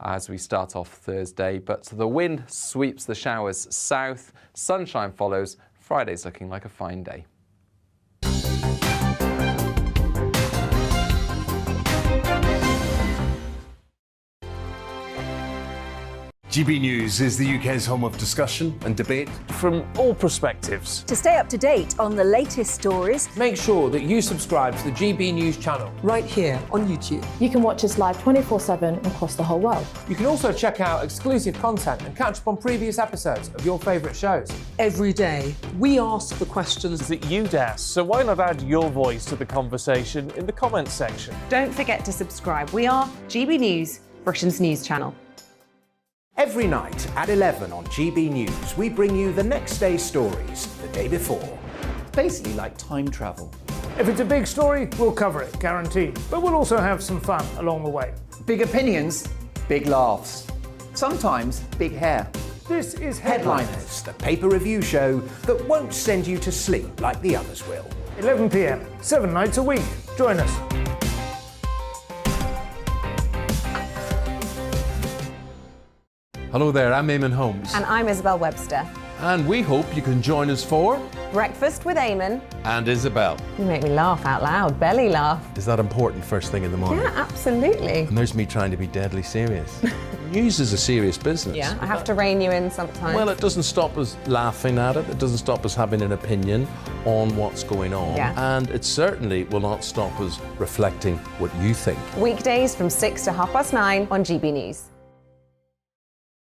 as we start off Thursday, but the wind sweeps the showers south, sunshine follows. Friday's looking like a fine day. GB News is the UK's home of discussion and debate from all perspectives. To stay up to date on the latest stories, make sure that you subscribe to the GB News channel right here on YouTube. You can watch us live 24/7 across the whole world. You can also check out exclusive content and catch up on previous episodes of your favourite shows. Every day, we ask the questions that you'd ask, so why not add your voice to the conversation in the comments section? Don't forget to subscribe. We are GB News, Britain's news channel. Every night at 11 on GB News, we bring you the next day's stories the day before. Basically like time travel. If it's a big story, we'll cover it, guaranteed. But we'll also have some fun along the way. Big opinions, big laughs. Sometimes big hair. This is Headliners, the paper review show that won't send you to sleep like the others will. 11 p.m, 7 nights a week. Join us. Hello there, I'm Eamon Holmes. And I'm Isabel Webster. And we hope you can join us for Breakfast with Eamon. And Isabel. You make me laugh out loud, belly laugh. Is that important first thing in the morning? Yeah, absolutely. And there's me trying to be deadly serious. News is a serious business. Yeah, I have to rein you in sometimes. Well, it doesn't stop us laughing at it. It doesn't stop us having an opinion on what's going on. Yeah. And it certainly will not stop us reflecting what you think. Weekdays from 6 to 9:30 on GB News.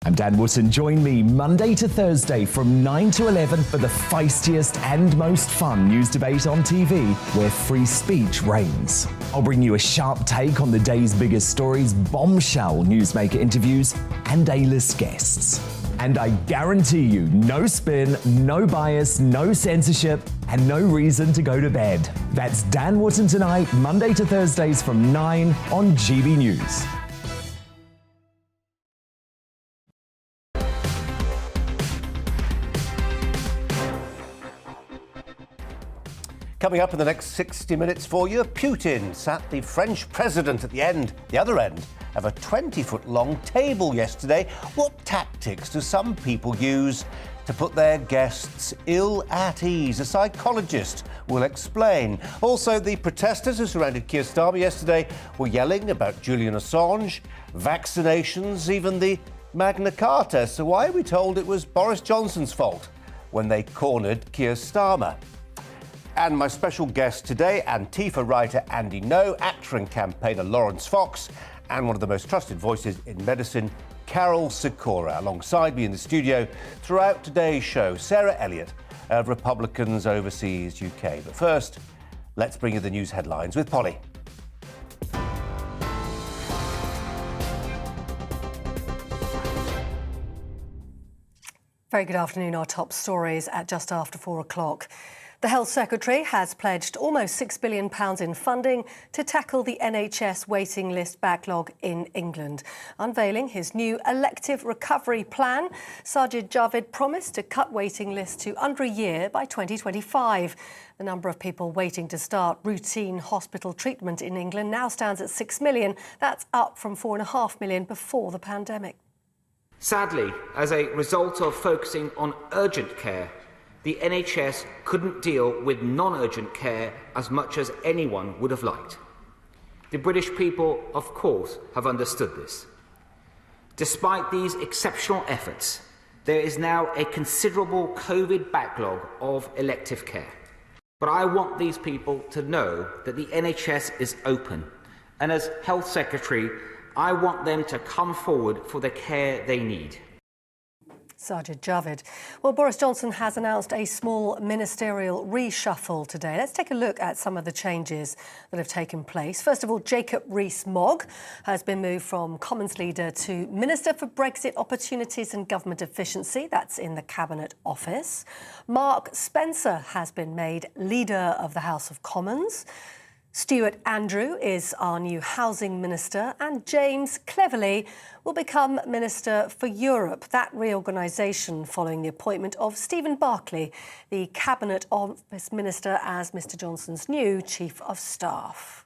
I'm Dan Wootton. Join me Monday to Thursday from 9 to 11 for the feistiest and most fun news debate on TV, where free speech reigns. I'll bring you a sharp take on the day's biggest stories, bombshell newsmaker interviews, and A-list guests. And I guarantee you, no spin, no bias, no censorship, and no reason to go to bed. That's Dan Wootton tonight, Monday to Thursdays from 9 on GB News. Coming up in the next 60 minutes for you, Putin sat the French president at the other end of a 20-foot-long table yesterday. What tactics do some people use to put their guests ill at ease? A psychologist will explain. Also, the protesters who surrounded Keir Starmer yesterday were yelling about Julian Assange, vaccinations, even the Magna Carta. So why are we told it was Boris Johnson's fault when they cornered Keir Starmer? And my special guest today, Antifa writer Andy No, actor and campaigner Lawrence Fox, and one of the most trusted voices in medicine, Carol Sikora. Alongside me in the studio throughout today's show, Sarah Elliott of Republicans Overseas UK. But first, let's bring you the news headlines with Polly. Very good afternoon. Our top stories at just after 4 o'clock. The Health Secretary has pledged almost £6 billion in funding to tackle the NHS waiting list backlog in England. Unveiling his new elective recovery plan, Sajid Javid promised to cut waiting lists to under a year by 2025. The number of people waiting to start routine hospital treatment in England now stands at 6 million. That's up from 4.5 million before the pandemic. Sadly, as a result of focusing on urgent care, the NHS couldn't deal with non-urgent care as much as anyone would have liked. The British people, of course, have understood this. Despite these exceptional efforts, there is now a considerable COVID backlog of elective care. But I want these people to know that the NHS is open, and as Health Secretary, I want them to come forward for the care they need. Sajid Javid. Well, Boris Johnson has announced a small ministerial reshuffle today. Let's take a look at some of the changes that have taken place. First of all, Jacob Rees-Mogg has been moved from Commons leader to Minister for Brexit Opportunities and Government Efficiency. That's in the Cabinet Office. Mark Spencer has been made leader of the House of Commons. Stuart Andrew is our new Housing Minister, and James Cleverly will become Minister for Europe. That reorganisation following the appointment of Stephen Barclay, the Cabinet Office Minister, as Mr Johnson's new Chief of Staff.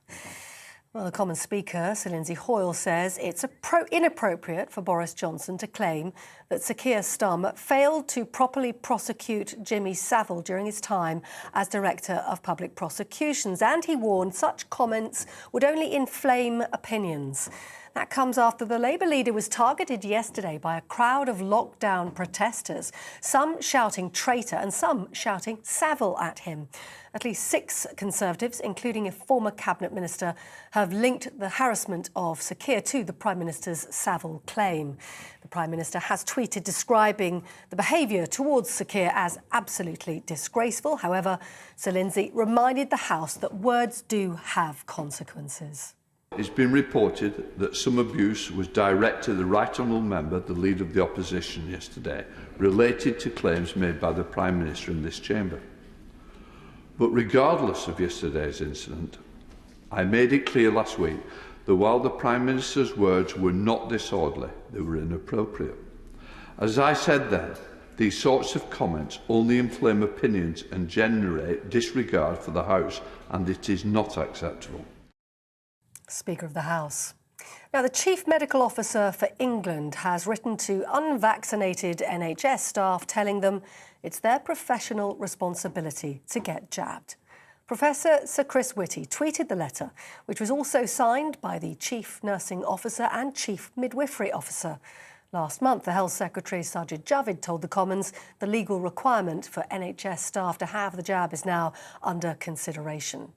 Well, the Commons Speaker, Sir Lindsay Hoyle, says it's inappropriate for Boris Johnson to claim that Sir Keir Starmer failed to properly prosecute Jimmy Savile during his time as Director of Public Prosecutions, and he warned such comments would only inflame opinions. That comes after the Labour leader was targeted yesterday by a crowd of lockdown protesters, some shouting traitor and some shouting Savile at him. At least 6 Conservatives, including a former Cabinet Minister, have linked the harassment of Sir Keir to the Prime Minister's Savile claim. The Prime Minister has tweeted describing the behaviour towards Sir Keir as absolutely disgraceful. However, Sir Lindsay reminded the House that words do have consequences. It's been reported that some abuse was directed to the Right Honourable Member, the Leader of the Opposition, yesterday, related to claims made by the Prime Minister in this chamber. But regardless of yesterday's incident, I made it clear last week that while the Prime Minister's words were not disorderly, they were inappropriate. As I said then, these sorts of comments only inflame opinions and generate disregard for the House, and it is not acceptable. Speaker of the House. Now, the Chief Medical Officer for England has written to unvaccinated NHS staff telling them it's their professional responsibility to get jabbed. Professor Sir Chris Whitty tweeted the letter, which was also signed by the Chief Nursing Officer and Chief Midwifery Officer. Last month, the Health Secretary Sajid Javid told the Commons the legal requirement for NHS staff to have the jab is now under consideration.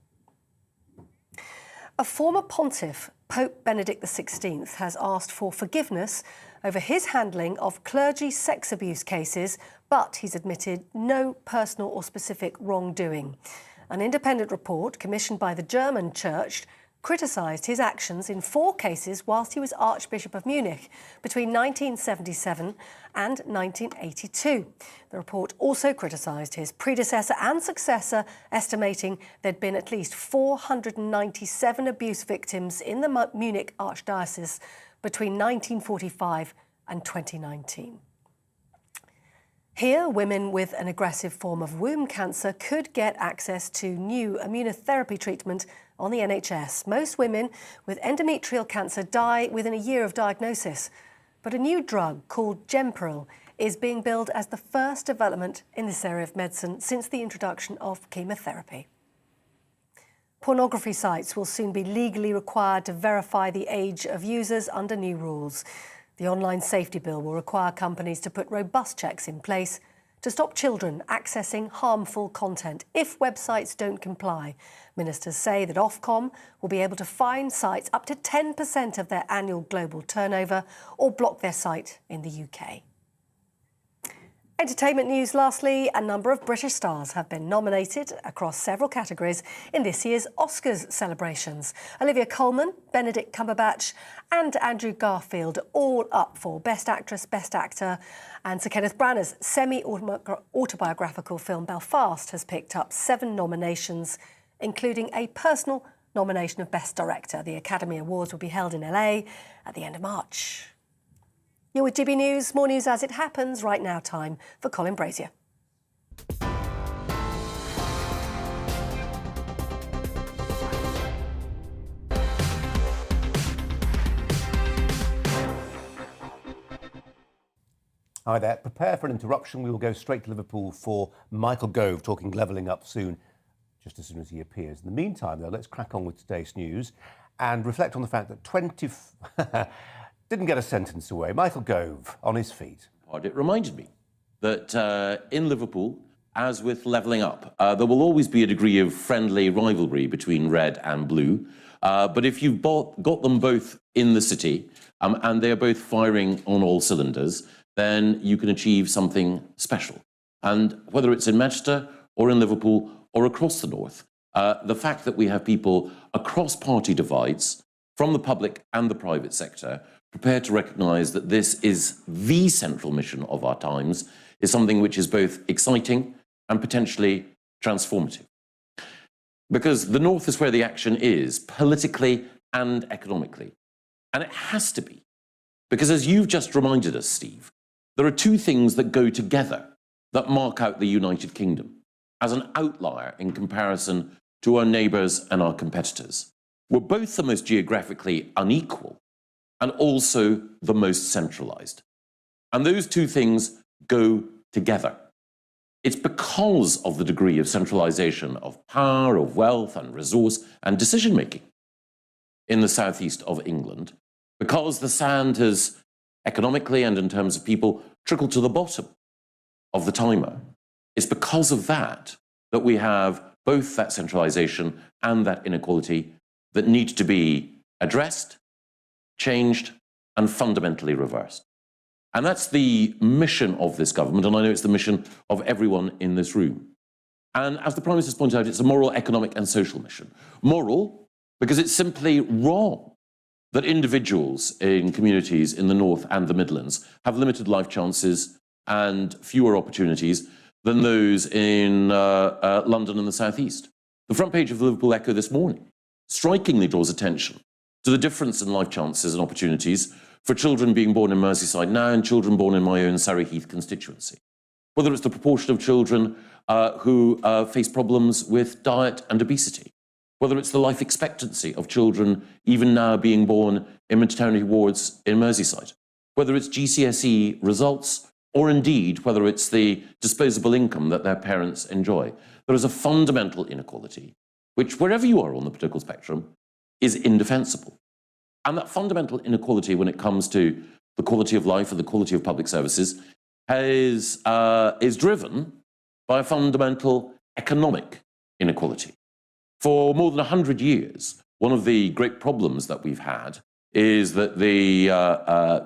A former pontiff, Pope Benedict XVI, has asked for forgiveness over his handling of clergy sex abuse cases, but he's admitted no personal or specific wrongdoing. An independent report commissioned by the German Church criticised his actions in 4 cases whilst he was Archbishop of Munich between 1977 and 1982. The report also criticised his predecessor and successor, estimating there'd been at least 497 abuse victims in the Munich Archdiocese between 1945 and 2019. Here, women with an aggressive form of womb cancer could get access to new immunotherapy treatment on the NHS. Most women with endometrial cancer die within a year of diagnosis. But a new drug called Gemperil is being billed as the first development in this area of medicine since the introduction of chemotherapy. Pornography sites will soon be legally required to verify the age of users under new rules. The online safety bill will require companies to put robust checks in place to stop children accessing harmful content if websites don't comply. Ministers say that Ofcom will be able to fine sites up to 10% of their annual global turnover or block their site in the UK. Entertainment news lastly, a number of British stars have been nominated across several categories in this year's Oscars celebrations. Olivia Colman, Benedict Cumberbatch and Andrew Garfield all up for Best Actress, Best Actor, and Sir Kenneth Branagh's semi-autobiographical film Belfast has picked up 7 nominations, including a personal nomination of Best Director. The Academy Awards will be held in LA at the end of March. You're with GB News, more news as it happens. Right now, time for Colin Brazier. Hi there. Prepare for an interruption. We will go straight to Liverpool for Michael Gove talking levelling up soon, just as soon as he appears. In the meantime, though, let's crack on with today's news and reflect on the fact that didn't get a sentence away. Michael Gove, on his feet. It reminded me that in Liverpool, as with levelling up, there will always be a degree of friendly rivalry between red and blue. But if you've got them both in the city and they're both firing on all cylinders, then you can achieve something special. And whether it's in Manchester or in Liverpool or across the north, the fact that we have people across party divides, from the public and the private sector, prepared to recognise that this is the central mission of our times, is something which is both exciting and potentially transformative. Because the north is where the action is, politically and economically. And it has to be. Because as you've just reminded us, Steve, there are 2 things that go together that mark out the United Kingdom as an outlier in comparison to our neighbours and our competitors. were both the most geographically unequal and also the most centralised. And those two things go together. It's because of the degree of centralisation of power, of wealth and resource and decision-making in the southeast of England, because the sand has, economically and in terms of people, trickled to the bottom of the timer. It's because of that that we have both that centralisation and that inequality that need to be addressed, changed, and fundamentally reversed. And that's the mission of this government, and I know it's the mission of everyone in this room. And as the Prime Minister's pointed out, it's a moral, economic, and social mission. Moral, because it's simply wrong that individuals in communities in the North and the Midlands have limited life chances and fewer opportunities than those in London and the South East. The front page of the Liverpool Echo this morning strikingly draws attention to the difference in life chances and opportunities for children being born in Merseyside now and children born in my own Surrey Heath constituency. Whether it's the proportion of children who face problems with diet and obesity, whether it's the life expectancy of children even now being born in maternity wards in Merseyside, whether it's GCSE results, or indeed whether it's the disposable income that their parents enjoy. There is a fundamental inequality, which wherever you are on the political spectrum, is indefensible. And that fundamental inequality when it comes to the quality of life and the quality of public services is driven by a fundamental economic inequality. For more than 100 years, one of the great problems that we've had is that the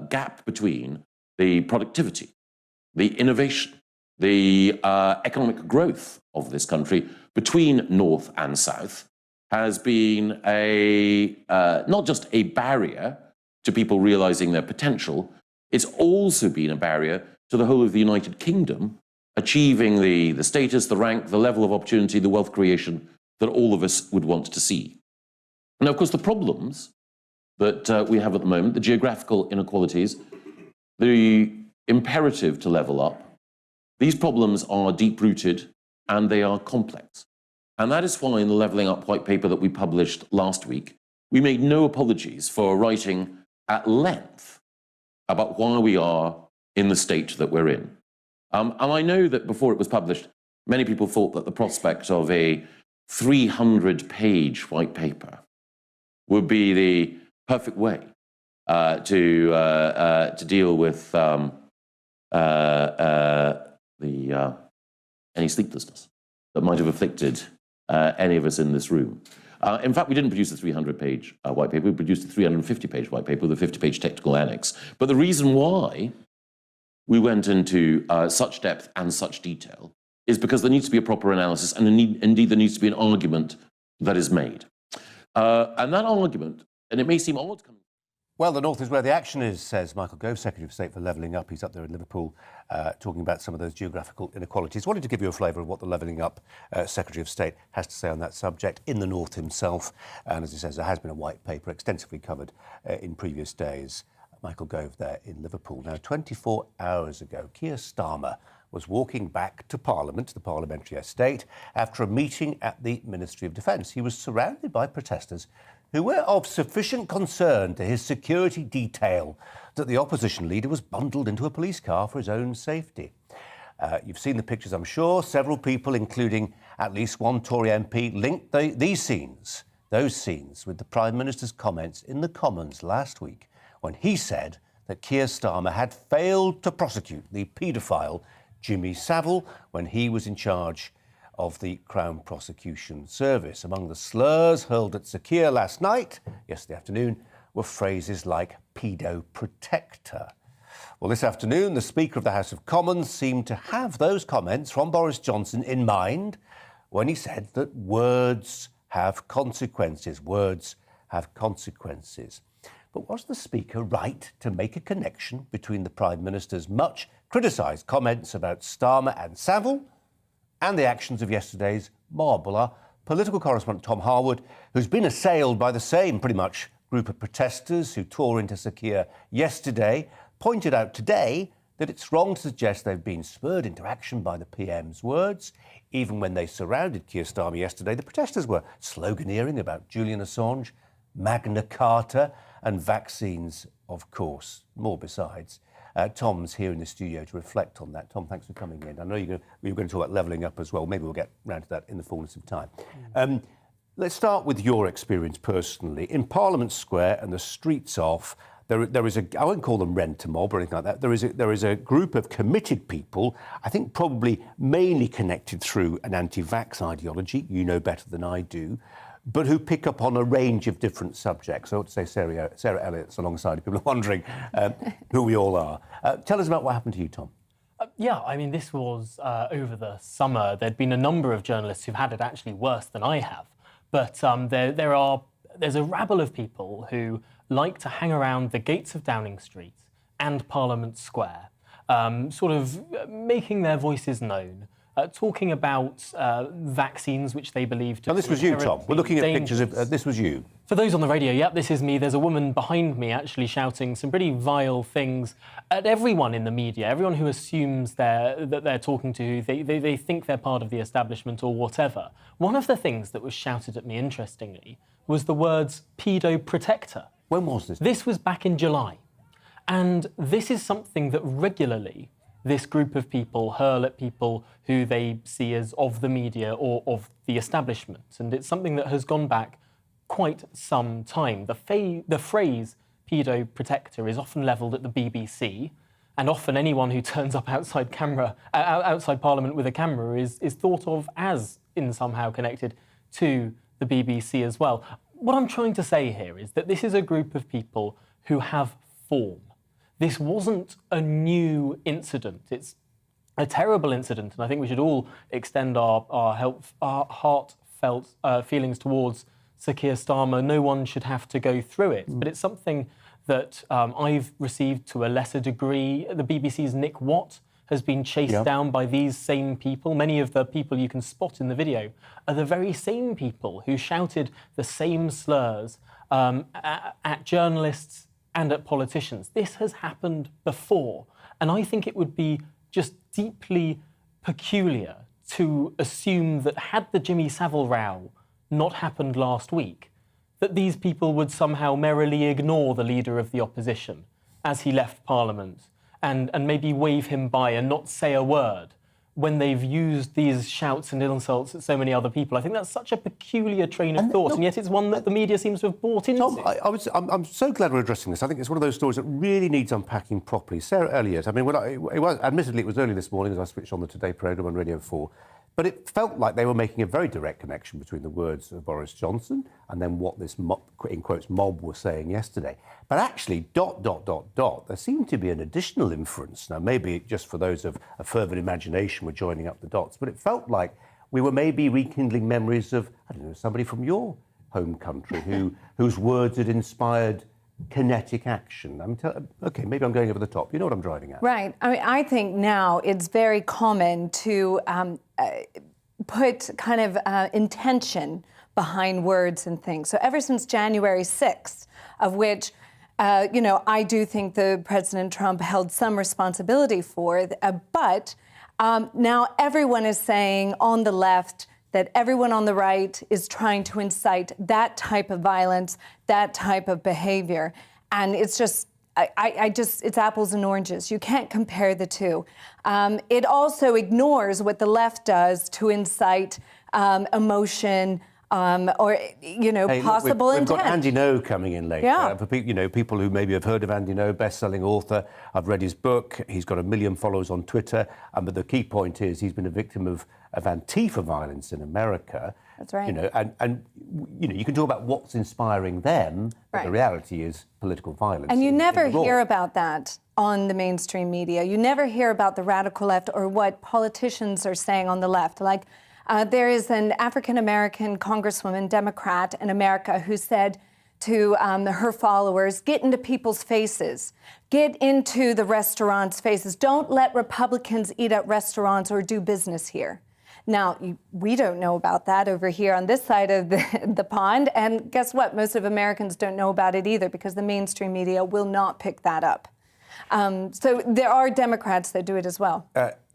gap between the productivity, the innovation, the economic growth of this country between North and South has been not just a barrier to people realising their potential, it's also been a barrier to the whole of the United Kingdom achieving the status, the rank, the level of opportunity, the wealth creation that all of us would want to see. Now, of course, the problems that we have at the moment, the geographical inequalities, the imperative to level up, these problems are deep-rooted and they are complex. And that is why in the Levelling Up white paper that we published last week, we made no apologies for writing at length about why we are in the state that we're in. And I know that before it was published, many people thought that the prospect of a 300-page white paper would be the perfect way to deal with any sleeplessness that might have afflicted any of us in this room. In fact, we didn't produce a 300-page white paper. We produced a 350-page white paper with a 50-page technical annex. But the reason why we went into such depth and such detail is because there needs to be a proper analysis, and indeed there needs to be an argument that is made. And that argument, and it may seem odd coming. Well, the North is where the action is, says Michael Gove, Secretary of State for Levelling Up. He's up there in Liverpool talking about some of those geographical inequalities. Wanted to give you a flavour of what the Levelling Up Secretary of State has to say on that subject in the North himself. And as he says, there has been a white paper extensively covered in previous days. Michael Gove there in Liverpool. Now, 24 hours ago, Keir Starmer was walking back to Parliament, the parliamentary estate, after a meeting at the Ministry of Defence. He was surrounded by protesters who were of sufficient concern to his security detail that the opposition leader was bundled into a police car for his own safety. You've seen the pictures, I'm sure. Several people, including at least one Tory MP, linked those scenes with the Prime Minister's comments in the Commons last week when he said that Keir Starmer had failed to prosecute the paedophile Jimmy Savile when he was in charge of the Crown Prosecution Service. Among the slurs hurled at Sir Keir last night, yesterday afternoon, were phrases like pedo protector. Well, this afternoon, the Speaker of the House of Commons seemed to have those comments from Boris Johnson in mind when he said that words have consequences. Words have consequences. But was the Speaker right to make a connection between the Prime Minister's much criticised comments about Starmer and Savile and the actions of yesterday's mob? Well, our political correspondent Tom Harwood, who's been assailed by the same pretty much group of protesters who tore into Sir Keir yesterday, pointed out today that it's wrong to suggest they've been spurred into action by the PM's words. Even when they surrounded Keir Starmer yesterday, the protesters were sloganeering about Julian Assange Magna Carta, and vaccines, of course. More besides. Tom's here in the studio to reflect on that. Tom, thanks for coming in. I know we were going to talk about levelling up as well. Maybe we'll get round to that in the fullness of time. Let's start with your experience personally. In Parliament Square and the streets off, there is I won't call them rent-a-mob or anything like that. There is a group of committed people, I think probably mainly connected through an anti-vax ideology, you know better than I do, but who pick up on a range of different subjects. I ought to say Sarah Elliott's alongside. People are wondering who we all are. Tell us about what happened to you, Tom. Yeah, I mean, this was over the summer. There'd been a number of journalists who've had it actually worse than I have. But there's a rabble of people who like to hang around the gates of Downing Street and Parliament Square, sort of making their voices known, talking about vaccines which they believe to be... Now, this was you, Tom. We're looking at pictures of... this was you. For those on the radio, yep, this is me. There's a woman behind me actually shouting some pretty vile things at everyone in the media, everyone who assumes that they're talking to, they think they're part of the establishment or whatever. One of the things that was shouted at me, interestingly, was the words pedo-protector. When was this? This was back in July. And this is something that regularly this group of people hurl at people who they see as of the media or of the establishment. And it's something that has gone back quite some time. The phrase pedo-protector is often levelled at the BBC, and often anyone who turns up outside Parliament with a camera is thought of as in somehow connected to the BBC as well. What I'm trying to say here is that this is a group of people who have form. This wasn't a new incident. It's a terrible incident, and I think we should all extend our heartfelt feelings towards Sir Keir Starmer. No one should have to go through it, but it's something that I've received to a lesser degree. The BBC's Nick Watt has been chased down by these same people. Many of the people you can spot in the video are the very same people who shouted the same slurs at journalists and at politicians. This has happened before, and I think it would be just deeply peculiar to assume that had the Jimmy Savile row not happened last week, that these people would somehow merrily ignore the leader of the opposition as he left Parliament and maybe wave him by and not say a word when they've used these shouts and insults at so many other people. I think that's such a peculiar train of thought, and yet it's one that the media seems to have bought into. Tom, I'm so glad we're addressing this. I think it's one of those stories that really needs unpacking properly. Sarah Elliott, I mean, admittedly, it was early this morning as I switched on the Today programme on Radio 4, but it felt like they were making a very direct connection between the words of Boris Johnson and then what this, in quotes, mob was saying yesterday. But actually, ... there seemed to be an additional inference. Now, maybe just for those of a fervent imagination were joining up the dots, but it felt like we were maybe rekindling memories of, I don't know, somebody from your home country whose words had inspired kinetic action. I mean, OK, maybe I'm going over the top. You know what I'm driving at. Right. I mean, I think now it's very common to put kind of intention behind words and things. So ever since January 6th, of which, I do think President Trump held some responsibility for, but now everyone is saying on the left that everyone on the right is trying to incite that type of violence, that type of behavior. And it's just, it's apples and oranges. You can't compare the two. It also ignores what the left does to incite emotion or, possible intent. We've got Andy No coming in later. Yeah. For people who maybe have heard of Andy No, best-selling author. I've read his book. He's got 1 million followers on Twitter. But the key point is he's been a victim of Antifa violence in America. That's right. You can talk about what's inspiring them, but the reality is political violence. And you never hear about that on the mainstream media. You never hear about the radical left or what politicians are saying on the left. Like, there is an African-American congresswoman, Democrat in America, who said to her followers, get into people's faces, get into the restaurants' faces. Don't let Republicans eat at restaurants or do business here. Now, we don't know about that over here on this side of the pond. And guess what? Most of Americans don't know about it either because the mainstream media will not pick that up. So there are Democrats that do it as well.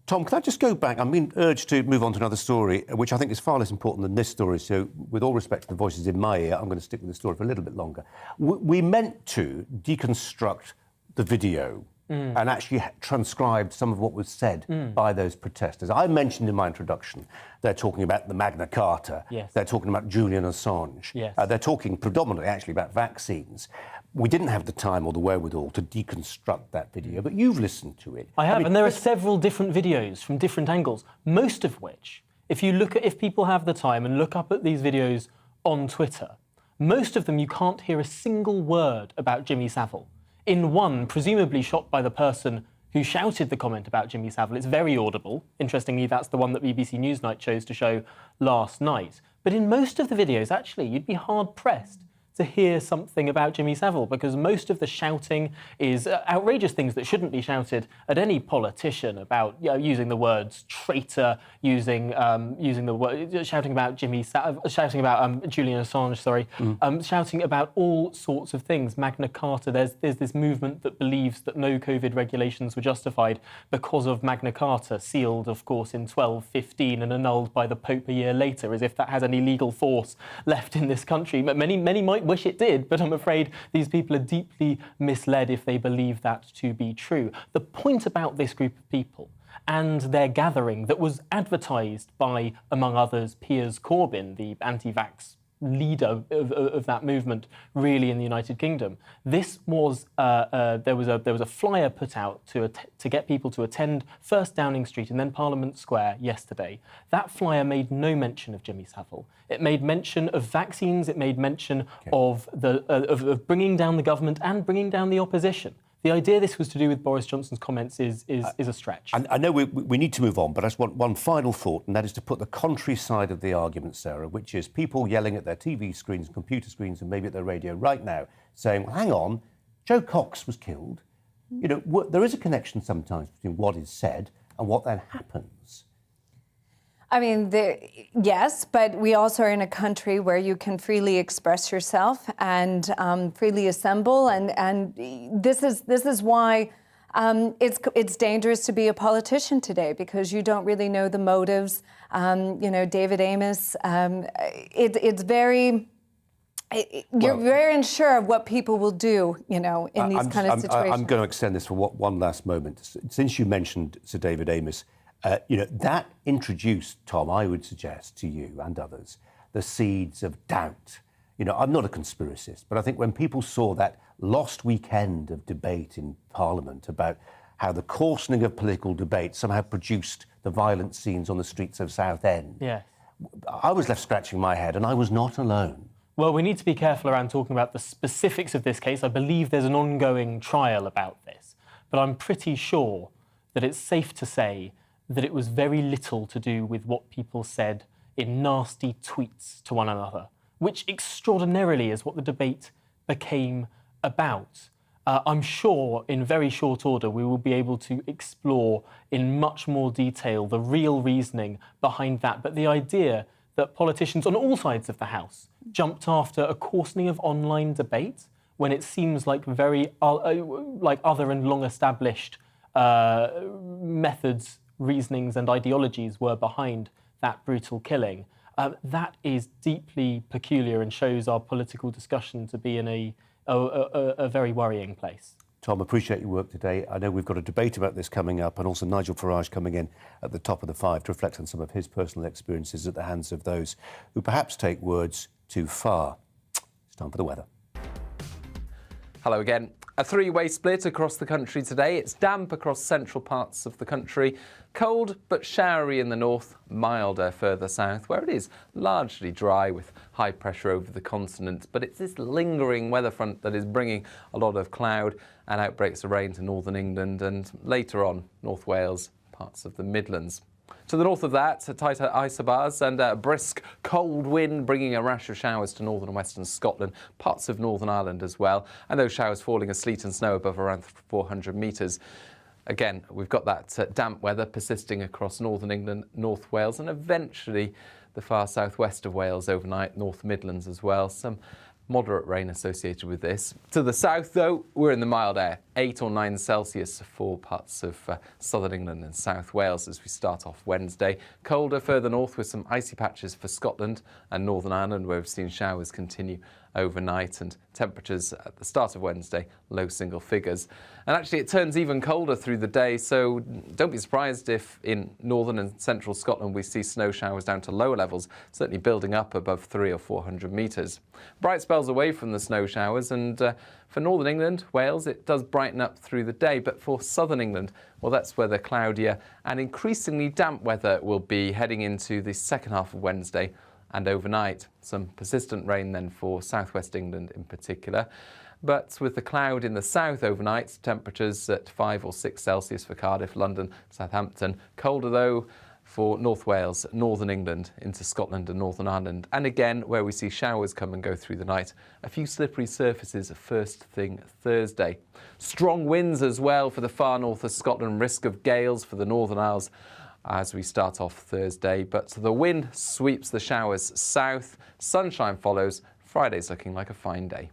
Tom, can I just go back? I'm being urged to move on to another story, which I think is far less important than this story. So, with all respect to the voices in my ear, I'm going to stick with the story for a little bit longer. We meant to deconstruct the video and actually transcribe some of what was said by those protesters. I mentioned in my introduction, they're talking about the Magna Carta. Yes. They're talking about Julian Assange. Yes. They're talking predominantly, actually, about vaccines. We didn't have the time or the wherewithal to deconstruct that video, but you've listened to it. I have, and there are several different videos from different angles, most of which, if people have the time and look up at these videos on Twitter, most of them you can't hear a single word about Jimmy Savile. In one, presumably shot by the person who shouted the comment about Jimmy Savile, it's very audible. Interestingly, that's the one that BBC Newsnight chose to show last night. But in most of the videos, actually, you'd be hard-pressed to hear something about Jimmy Savile, because most of the shouting is outrageous things that shouldn't be shouted at any politician about, using the words traitor, shouting about shouting about Julian Assange, shouting about all sorts of things. Magna Carta. There's this movement that believes that no COVID regulations were justified because of Magna Carta, sealed, of course, in 1215 and annulled by the Pope a year later, as if that has any legal force left in this country. But many might wish it did, but I'm afraid these people are deeply misled if they believe that to be true. The point about this group of people and their gathering that was advertised by, among others, Piers Corbyn, the anti-vax leader of that movement, really, in the United Kingdom. This was there was a flyer put out to get people to attend first Downing Street and then Parliament Square yesterday. That flyer made no mention of Jimmy Savile. It made mention of vaccines. It made mention of bringing down the government and bringing down the opposition. The idea this was to do with Boris Johnson's comments is a stretch. I know we need to move on, but I just want one final thought, and that is to put the contrary side of the argument, Sarah, which is people yelling at their TV screens, computer screens, and maybe at their radio right now, saying, well, hang on, Joe Cox was killed. You know, there is a connection sometimes between what is said and what then happens. I mean, yes, but we also are in a country where you can freely express yourself and freely assemble, and this is why it's dangerous to be a politician today, because you don't really know the motives. David Amos, it's very. You're very unsure of what people will do, in these kind of situations. I'm going to extend this for one last moment. Since you mentioned Sir David Amos, that introduced, Tom, I would suggest to you and others, the seeds of doubt. I'm not a conspiracist, but I think when people saw that lost weekend of debate in Parliament about how the coarsening of political debate somehow produced the violent scenes on the streets of Southend, I was left scratching my head, and I was not alone. Well, we need to be careful around talking about the specifics of this case. I believe there's an ongoing trial about this, but I'm pretty sure that it's safe to say that it was very little to do with what people said in nasty tweets to one another, which extraordinarily is what the debate became about. I'm sure in very short order we will be able to explore in much more detail the real reasoning behind that. But the idea that politicians on all sides of the House jumped after a coarsening of online debate when it seems like very like other and long-established methods, reasonings and ideologies were behind that brutal killing, that is deeply peculiar and shows our political discussion to be in a very worrying place. Tom, appreciate your work today. I know we've got a debate about this coming up, and also Nigel Farage coming in at the top of the five to reflect on some of his personal experiences at the hands of those who perhaps take words too far. It's time for the weather. Hello again. A three-way split across the country today. It's damp across central parts of the country, cold but showery in the north, milder further south, where it is largely dry with high pressure over the continent. But it's this lingering weather front that is bringing a lot of cloud and outbreaks of rain to northern England and later on North Wales, parts of the Midlands. To the north of that, tighter isobars and a brisk cold wind bringing a rash of showers to northern and western Scotland, parts of Northern Ireland as well, and those showers falling as sleet and snow above around 400 metres. Again, we've got that damp weather persisting across northern England, North Wales, and eventually the far southwest of Wales overnight, North Midlands as well. Some moderate rain associated with this. To the south, though, we're in the mild air. 8 or 9 Celsius for parts of southern England and South Wales as we start off Wednesday. Colder further north with some icy patches for Scotland and Northern Ireland, where we've seen showers continue overnight, and temperatures at the start of Wednesday, low single figures. And actually it turns even colder through the day, so don't be surprised if in northern and central Scotland we see snow showers down to lower levels, certainly building up above 300 or 400 metres. Bright spells away from the snow showers, and for northern England, Wales, it does brighten up through the day, but for southern England, well, that's where the cloudier and increasingly damp weather will be heading into the second half of Wednesday and overnight. Some persistent rain then for southwest England in particular. But with the cloud in the south overnight, temperatures at 5 or 6 Celsius for Cardiff, London, Southampton. Colder though for North Wales, northern England, into Scotland and Northern Ireland. And again, where we see showers come and go through the night. A few slippery surfaces first thing Thursday. Strong winds as well for the far north of Scotland, risk of gales for the Northern Isles as we start off Thursday, but the wind sweeps the showers south, sunshine follows. Friday's looking like a fine day.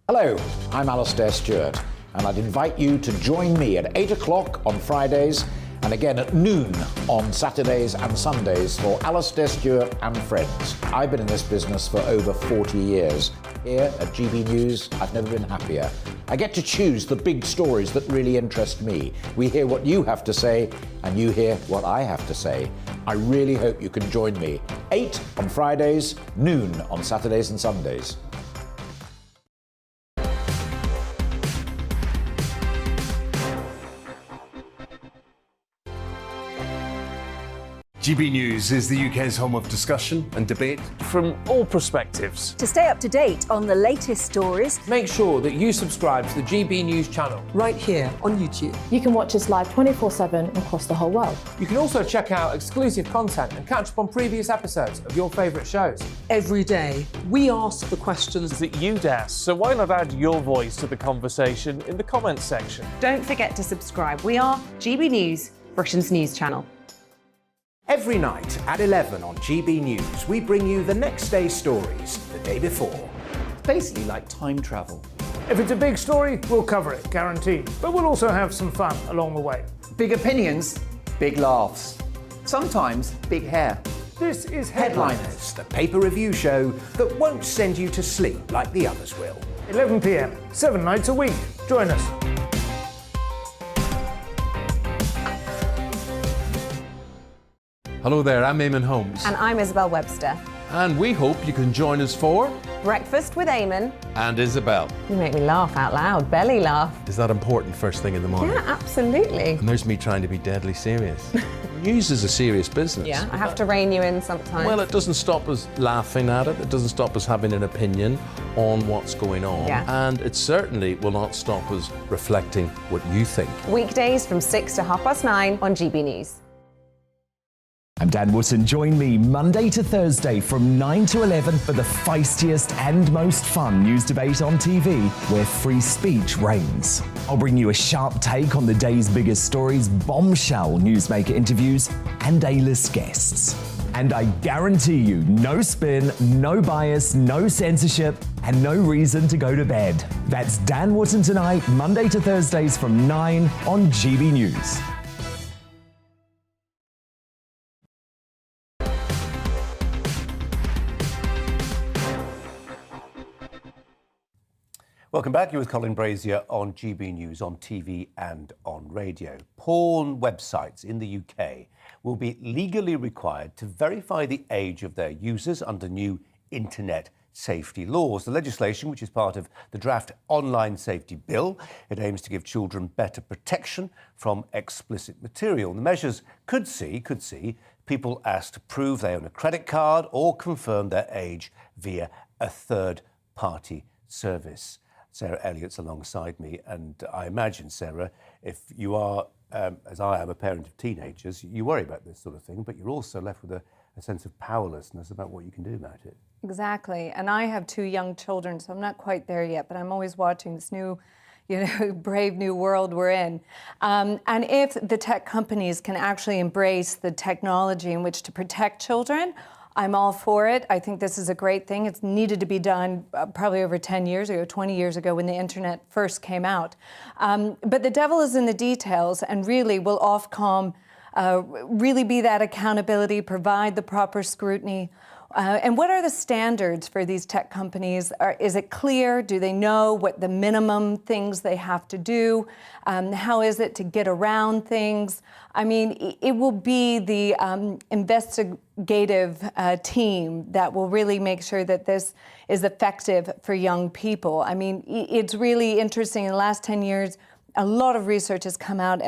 Hello, I'm Alastair Stewart, and I'd invite you to join me at 8 o'clock on Fridays and again at noon on Saturdays and Sundays for Alastair Stewart and Friends. I've been in this business for over 40 years. Here at GB News, I've never been happier. I get to choose the big stories that really interest me. We hear what you have to say, and you hear what I have to say. I really hope you can join me. 8 on Fridays, noon on Saturdays and Sundays. GB News is the UK's home of discussion and debate from all perspectives. To stay up to date on the latest stories, make sure that you subscribe to the GB News channel right here on YouTube. You can watch us live 24/7 across the whole world. You can also check out exclusive content and catch up on previous episodes of your favourite shows. Every day, we ask the questions that you'd ask, so why not add your voice to the conversation in the comments section? Don't forget to subscribe. We are GB News, Britain's news channel. Every night at 11 on GB News, we bring you the next day's stories the day before. Basically like time travel. If it's a big story, we'll cover it, guaranteed. But we'll also have some fun along the way. Big opinions, big laughs. Sometimes big hair. This is Headliners, the paper review show that won't send you to sleep like the others will. 11 p.m, 7 nights a week. Join us. Hello there, I'm Eamon Holmes. And I'm Isabel Webster. And we hope you can join us for Breakfast with Eamon and Isabel. You make me laugh out loud, belly laugh. Is that important first thing in the morning? Yeah, absolutely. And there's me trying to be deadly serious. News is a serious business. Yeah, I have to rein you in sometimes. Well, it doesn't stop us laughing at it. It doesn't stop us having an opinion on what's going on. Yeah. And it certainly will not stop us reflecting what you think. Weekdays from 6 to 9:30 on GB News. I'm Dan Wootton. Join me Monday to Thursday from 9 to 11 for the feistiest and most fun news debate on TV, where free speech reigns. I'll bring you a sharp take on the day's biggest stories, bombshell newsmaker interviews, and A-list guests. And I guarantee you, no spin, no bias, no censorship, and no reason to go to bed. That's Dan Wootton Tonight, Monday to Thursdays from 9 on GB News. Welcome back. You're with Colin Brazier on GB News, on TV and on radio. Porn websites in the UK will be legally required to verify the age of their users under new internet safety laws. The legislation, which is part of the draft Online Safety Bill, it aims to give children better protection from explicit material. The measures could see people asked to prove they own a credit card or confirm their age via a third-party service. Sarah Elliott's alongside me, and I imagine, Sarah, if you are, as I am, a parent of teenagers, you worry about this sort of thing, but you're also left with a sense of powerlessness about what you can do about it. Exactly, and I have 2 young children, so I'm not quite there yet, but I'm always watching this new, brave new world we're in. And if the tech companies can actually embrace the technology in which to protect children, I'm all for it. I think this is a great thing. It's needed to be done probably over 10 years ago, 20 years ago when the internet first came out. But the devil is in the details, and really will Ofcom really be that accountability, provide the proper scrutiny? And what are the standards for these tech companies? Is it clear? Do they know what the minimum things they have to do? How is it to get around things? I mean, it will be the investigative team that will really make sure that this is effective for young people. I mean, it's really interesting. In the last 10 years, a lot of research has come out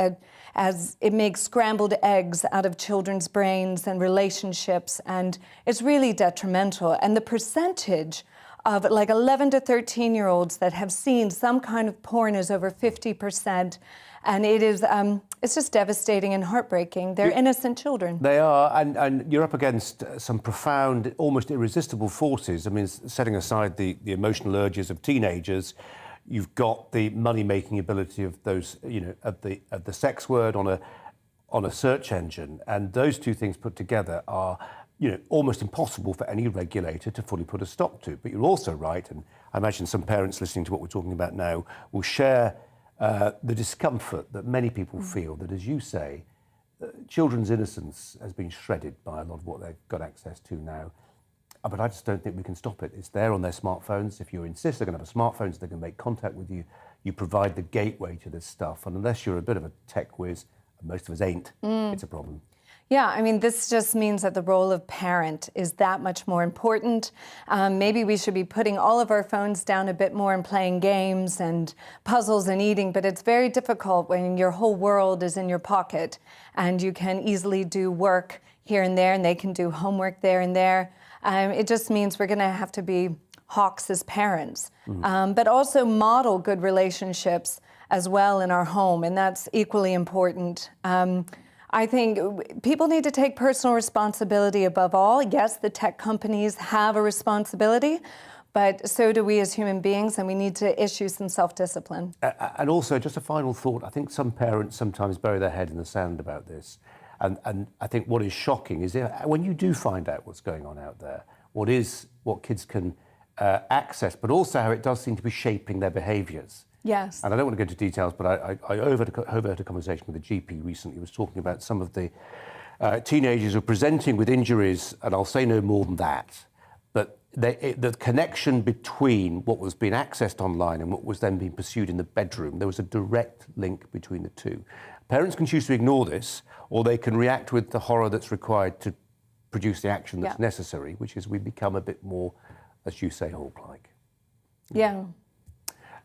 as it makes scrambled eggs out of children's brains and relationships, and it's really detrimental. And the percentage of like 11 to 13-year-olds that have seen some kind of porn is over 50%, and it is it's just devastating and heartbreaking. They're innocent children. They are, and you're up against some profound, almost irresistible forces. I mean, setting aside the emotional urges of teenagers, you've got the money-making ability of those, you know, of the sex word on a search engine, and those two things put together are, you know, almost impossible for any regulator to fully put a stop to. But you're also right, and I imagine some parents listening to what we're talking about now will share the discomfort that many people feel that, as you say, children's innocence has been shredded by a lot of what they've got access to now. But I just don't think we can stop it. It's there on their smartphones. If you insist they're going to have smartphones, they're going to make contact with you. You provide the gateway to this stuff. And unless you're a bit of a tech whiz, and most of us ain't, it's a problem. Yeah, I mean, this just means that the role of parent is that much more important. Maybe we should be putting all of our phones down a bit more and playing games and puzzles and eating, but it's very difficult when your whole world is in your pocket and you can easily do work here and there, and they can do homework there and there. It just means we're going to have to be hawks as parents, but also model good relationships as well in our home, and that's equally important. I think people need to take personal responsibility above all. Yes, the tech companies have a responsibility, but so do we as human beings, and we need to issue some self-discipline. And also, just a final thought, I think some parents sometimes bury their head in the sand about this. And I think what is shocking is when you do find out what's going on out there, what kids can access, but also how it does seem to be shaping their behaviours. Yes. And I don't want to go into details, but I overheard a conversation with a GP recently who was talking about some of the teenagers who are presenting with injuries, and I'll say no more than that, but the connection between what was being accessed online and what was then being pursued in the bedroom, there was a direct link between the two. Parents can choose to ignore this, or they can react with the horror that's required to produce the action that's necessary, which is we become a bit more, as you say, Hawk-like. Yeah.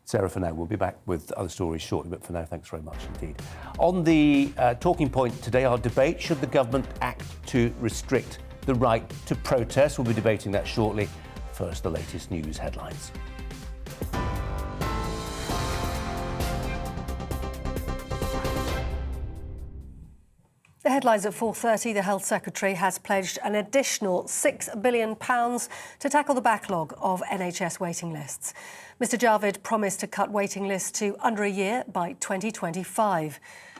Sarah, for now, we'll be back with other stories shortly, but for now, thanks very much indeed. On the talking point today, our debate, should the government act to restrict the right to protest? We'll be debating that shortly. First, the latest news headlines. The headlines at 4:30, the Health Secretary has pledged an additional £6 billion to tackle the backlog of NHS waiting lists. Mr Javid promised to cut waiting lists to under a year by 2025.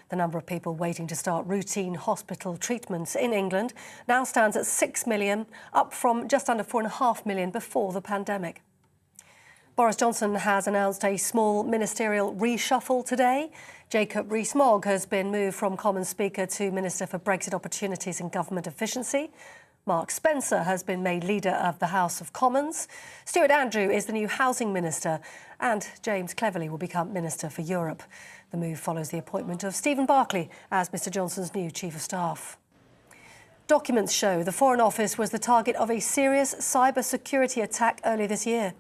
The number of people waiting to start routine hospital treatments in England now stands at 6 million, up from just under 4.5 million before the pandemic. Boris Johnson has announced a small ministerial reshuffle today. Jacob Rees-Mogg has been moved from Commons Speaker to Minister for Brexit Opportunities and Government Efficiency. Mark Spencer has been made Leader of the House of Commons. Stuart Andrew is the new Housing Minister, and James Cleverly will become Minister for Europe. The move follows the appointment of Stephen Barclay as Mr Johnson's new Chief of Staff. Documents show the Foreign Office was the target of a serious cyber-security attack earlier this year.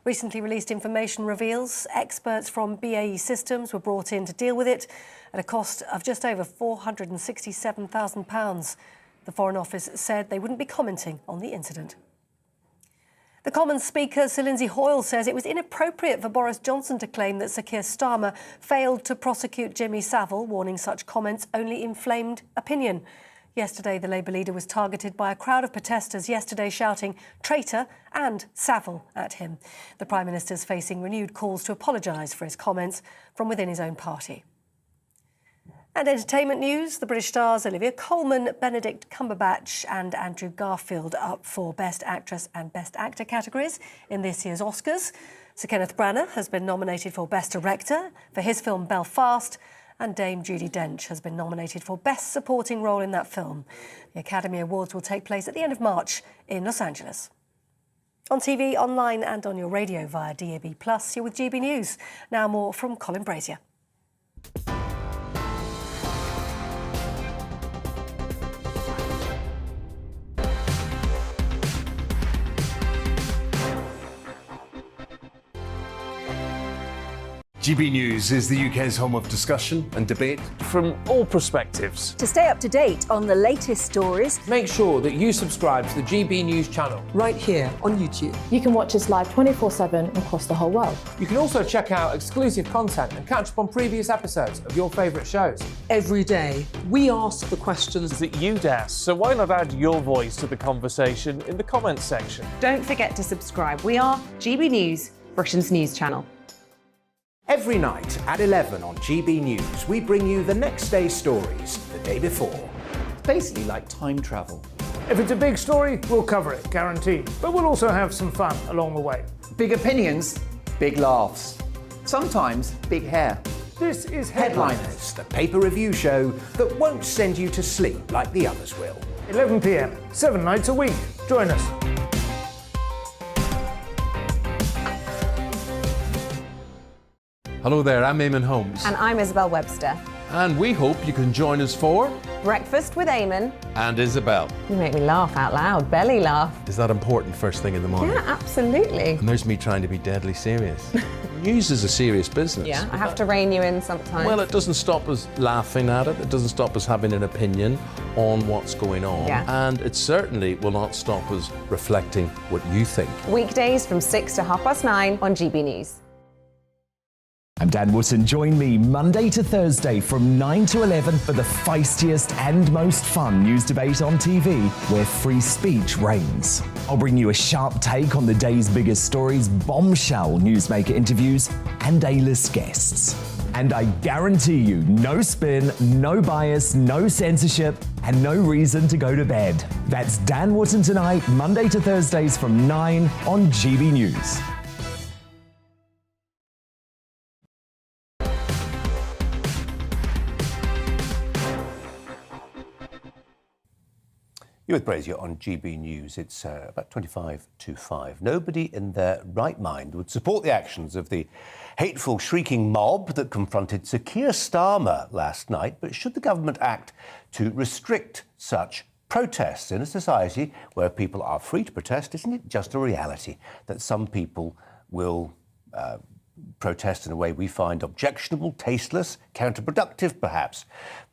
Recently released information reveals experts from BAE Systems were brought in to deal with it at a cost of just over £467,000. The Foreign Office said they wouldn't be commenting on the incident. The Commons Speaker, Sir Lindsay Hoyle, says it was inappropriate for Boris Johnson to claim that Sir Keir Starmer failed to prosecute Jimmy Savile, warning such comments only inflamed opinion. Yesterday, the Labour leader was targeted by a crowd of protesters shouting "traitor" and "Savile" at him. The Prime Minister's facing renewed calls to apologise for his comments from within his own party. And entertainment news, the British stars Olivia Colman, Benedict Cumberbatch and Andrew Garfield up for Best Actress and Best Actor categories in this year's Oscars. Sir Kenneth Branagh has been nominated for Best Director for his film Belfast, and Dame Judi Dench has been nominated for Best Supporting Role in that film. The Academy Awards will take place at the end of March in Los Angeles. On TV, online and on your radio via DAB+, you're with GB News. Now more from Colin Brazier. GB News is the UK's home of discussion and debate from all perspectives. To stay up to date on the latest stories, make sure that you subscribe to the GB News channel right here on YouTube. You can watch us live 24/7 across the whole world. You can also check out exclusive content and catch up on previous episodes of your favourite shows. Every day, we ask the questions that you'd ask, so why not add your voice to the conversation in the comments section? Don't forget to subscribe. We are GB News, Britain's news channel. Every night at 11 on GB News, we bring you the next day's stories the day before. Basically like time travel. If it's a big story, we'll cover it, guaranteed. But we'll also have some fun along the way. Big opinions, big laughs. Sometimes big hair. This is Headliners, the paper review show that won't send you to sleep like the others will. 11 p.m, 7 nights a week. Join us. Hello there, I'm Eamon Holmes. And I'm Isabel Webster. And we hope you can join us for Breakfast with Eamon. And Isabel. You make me laugh out loud, belly laugh. Is that important first thing in the morning? Yeah, absolutely. And there's me trying to be deadly serious. News is a serious business. Yeah, I have to rein you in sometimes. Well, it doesn't stop us laughing at it. It doesn't stop us having an opinion on what's going on. Yeah. And it certainly will not stop us reflecting what you think. Weekdays from 6 to 9:30 on GB News. I'm Dan Wootton. Join me Monday to Thursday from 9 to 11 for the feistiest and most fun news debate on TV, where free speech reigns. I'll bring you a sharp take on the day's biggest stories, bombshell newsmaker interviews, and A-list guests. And I guarantee you, no spin, no bias, no censorship, and no reason to go to bed. That's Dan Wootton Tonight, Monday to Thursdays from 9 on GB News. You're with Brazier on GB News. It's about 25 to 5. Nobody in their right mind would support the actions of the hateful, shrieking mob that confronted Sir Keir Starmer last night. But should the government act to restrict such protests in a society where people are free to protest? Isn't it just a reality that some people will protest in a way we find objectionable, tasteless, counterproductive perhaps?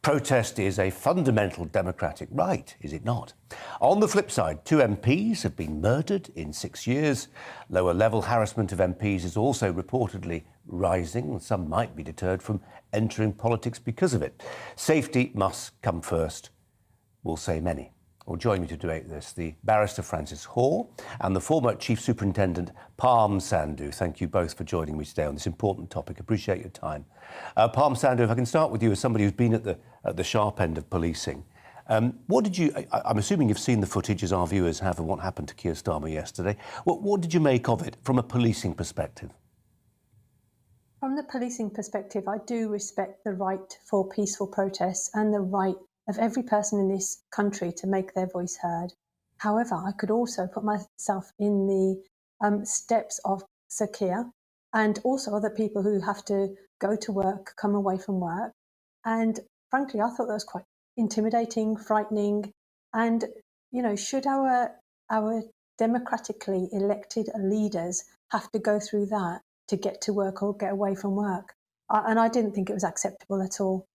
Protest is a fundamental democratic right, is it not? On the flip side, 2 MPs have been murdered in 6 years. Lower level harassment of MPs is also reportedly rising, and some might be deterred from entering politics because of it. Safety must come first, will say many. Well, join me to debate this, the barrister Francis Hoare and the former Chief Superintendent Parm Sandhu. Thank you both for joining me today on this important topic. Appreciate your time. Parm Sandhu, if I can start with you as somebody who's been at the sharp end of policing. What did you? I'm assuming you've seen the footage, as our viewers have, of what happened to Keir Starmer yesterday. What did you make of it from a policing perspective? From the policing perspective, I do respect the right for peaceful protests and the right of every person in this country to make their voice heard. However, I could also put myself in the steps of Sir Keir and also other people who have to go to work, come away from work. And frankly, I thought that was quite intimidating, frightening. And, you know, should our democratically elected leaders have to go through that to get to work or get away from work? And I didn't think it was acceptable at all.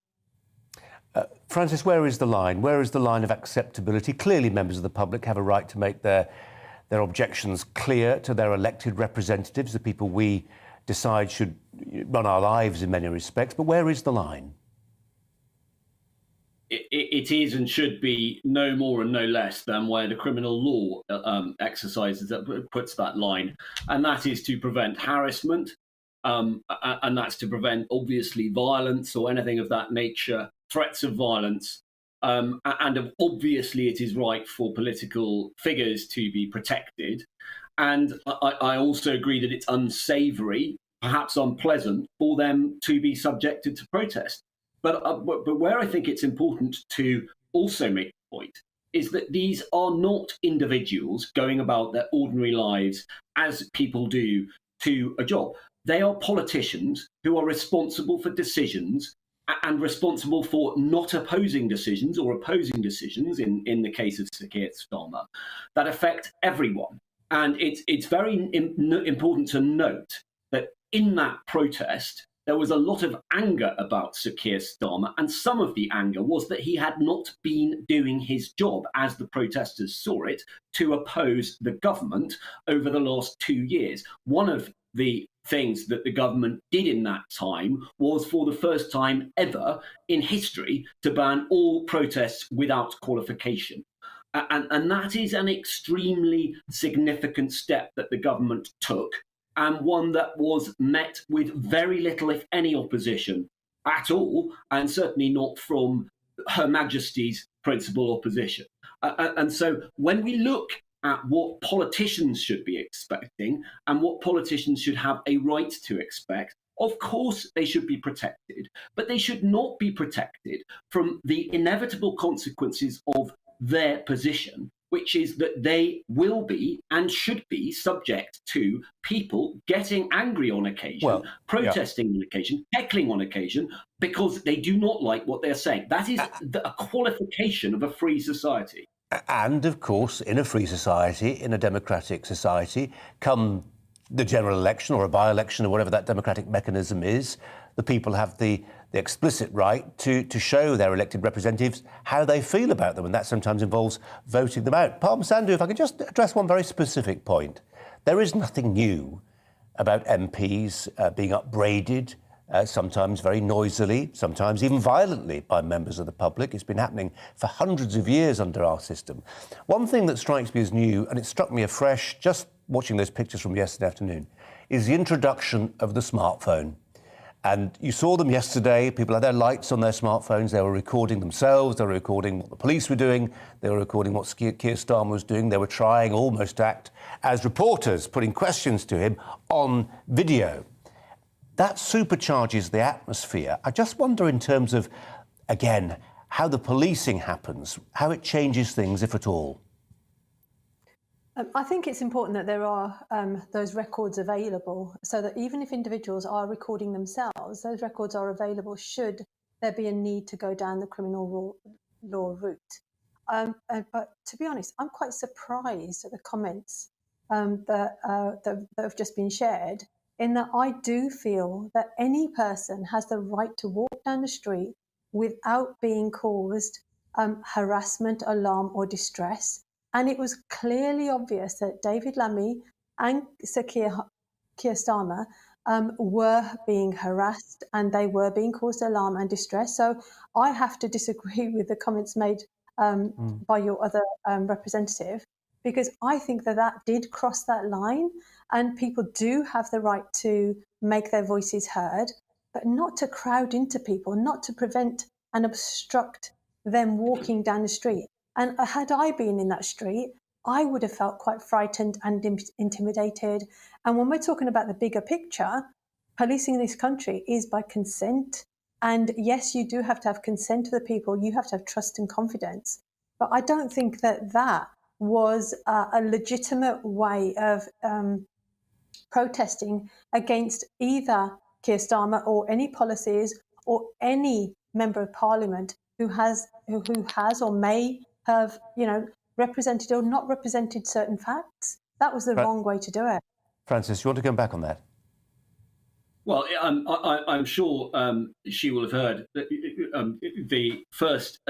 Francis, where is the line? Where is the line of acceptability? Clearly, members of the public have a right to make their objections clear to their elected representatives, the people we decide should run our lives in many respects. But where is the line? It is and should be no more and no less than where the criminal law puts that line, and that is to prevent harassment, and that's to prevent, obviously, violence or anything of that nature threats of violence. And obviously it is right for political figures to be protected. And I also agree that it's unsavoury, perhaps unpleasant, for them to be subjected to protest. But where I think it's important to also make the point is that these are not individuals going about their ordinary lives as people do to a job. They are politicians who are responsible for decisions and responsible for not opposing decisions or opposing decisions, in the case of Sir Keir Starmer, that affect everyone. And it's very important to note that in that protest, there was a lot of anger about Sir Keir Starmer, and some of the anger was that he had not been doing his job, as the protesters saw it, to oppose the government over the last 2 years. One of the things that the government did in that time was, for the first time ever in history, to ban all protests without qualification. And that is an extremely significant step that the government took, and one that was met with very little, if any, opposition at all, and certainly not from Her Majesty's principal opposition. And so when we look at what politicians should be expecting and what politicians should have a right to expect, of course they should be protected, but they should not be protected from the inevitable consequences of their position, which is that they will be and should be subject to people getting angry on occasion, protesting on occasion, heckling on occasion, because they do not like what they're saying. That is a qualification of a free society. And, of course, in a free society, in a democratic society, come the general election or a by-election or whatever that democratic mechanism is, the people have the explicit right to show their elected representatives how they feel about them, and that sometimes involves voting them out. Parm Sandhu, if I could just address one very specific point. There is nothing new about MPs being upbraided, sometimes very noisily, sometimes even violently, by members of the public. It's been happening for hundreds of years under our system. One thing that strikes me as new, and it struck me afresh just watching those pictures from yesterday afternoon, is the introduction of the smartphone. And you saw them yesterday. People had their lights on their smartphones. They were recording themselves. They were recording what the police were doing. They were recording what Keir Starmer was doing. They were trying almost to act as reporters, putting questions to him on video. That supercharges the atmosphere. I just wonder, in terms of, again, how the policing happens, how it changes things, if at all. I think it's important that there are those records available, so that even if individuals are recording themselves, those records are available should there be a need to go down the criminal law route. But to be honest, I'm quite surprised at the comments that have just been shared, in that I do feel that any person has the right to walk down the street without being caused harassment, alarm or distress. And it was clearly obvious that David Lammy and Sir Keir Starmer were being harassed, and they were being caused alarm and distress. So I have to disagree with the comments made by your other representative, because I think that did cross that line, and people do have the right to make their voices heard, but not to crowd into people, not to prevent and obstruct them walking down the street. And had I been in that street, I would have felt quite frightened and intimidated. And when we're talking about the bigger picture, policing in this country is by consent. And yes, you do have to have consent of the people. You have to have trust and confidence. But I don't think that was a legitimate way of protesting against either Keir Starmer or any policies or any member of parliament who has or may have, represented or not represented certain facts. That was the wrong way to do it. Francis, you want to come back on that? Well, I'm sure she will have heard the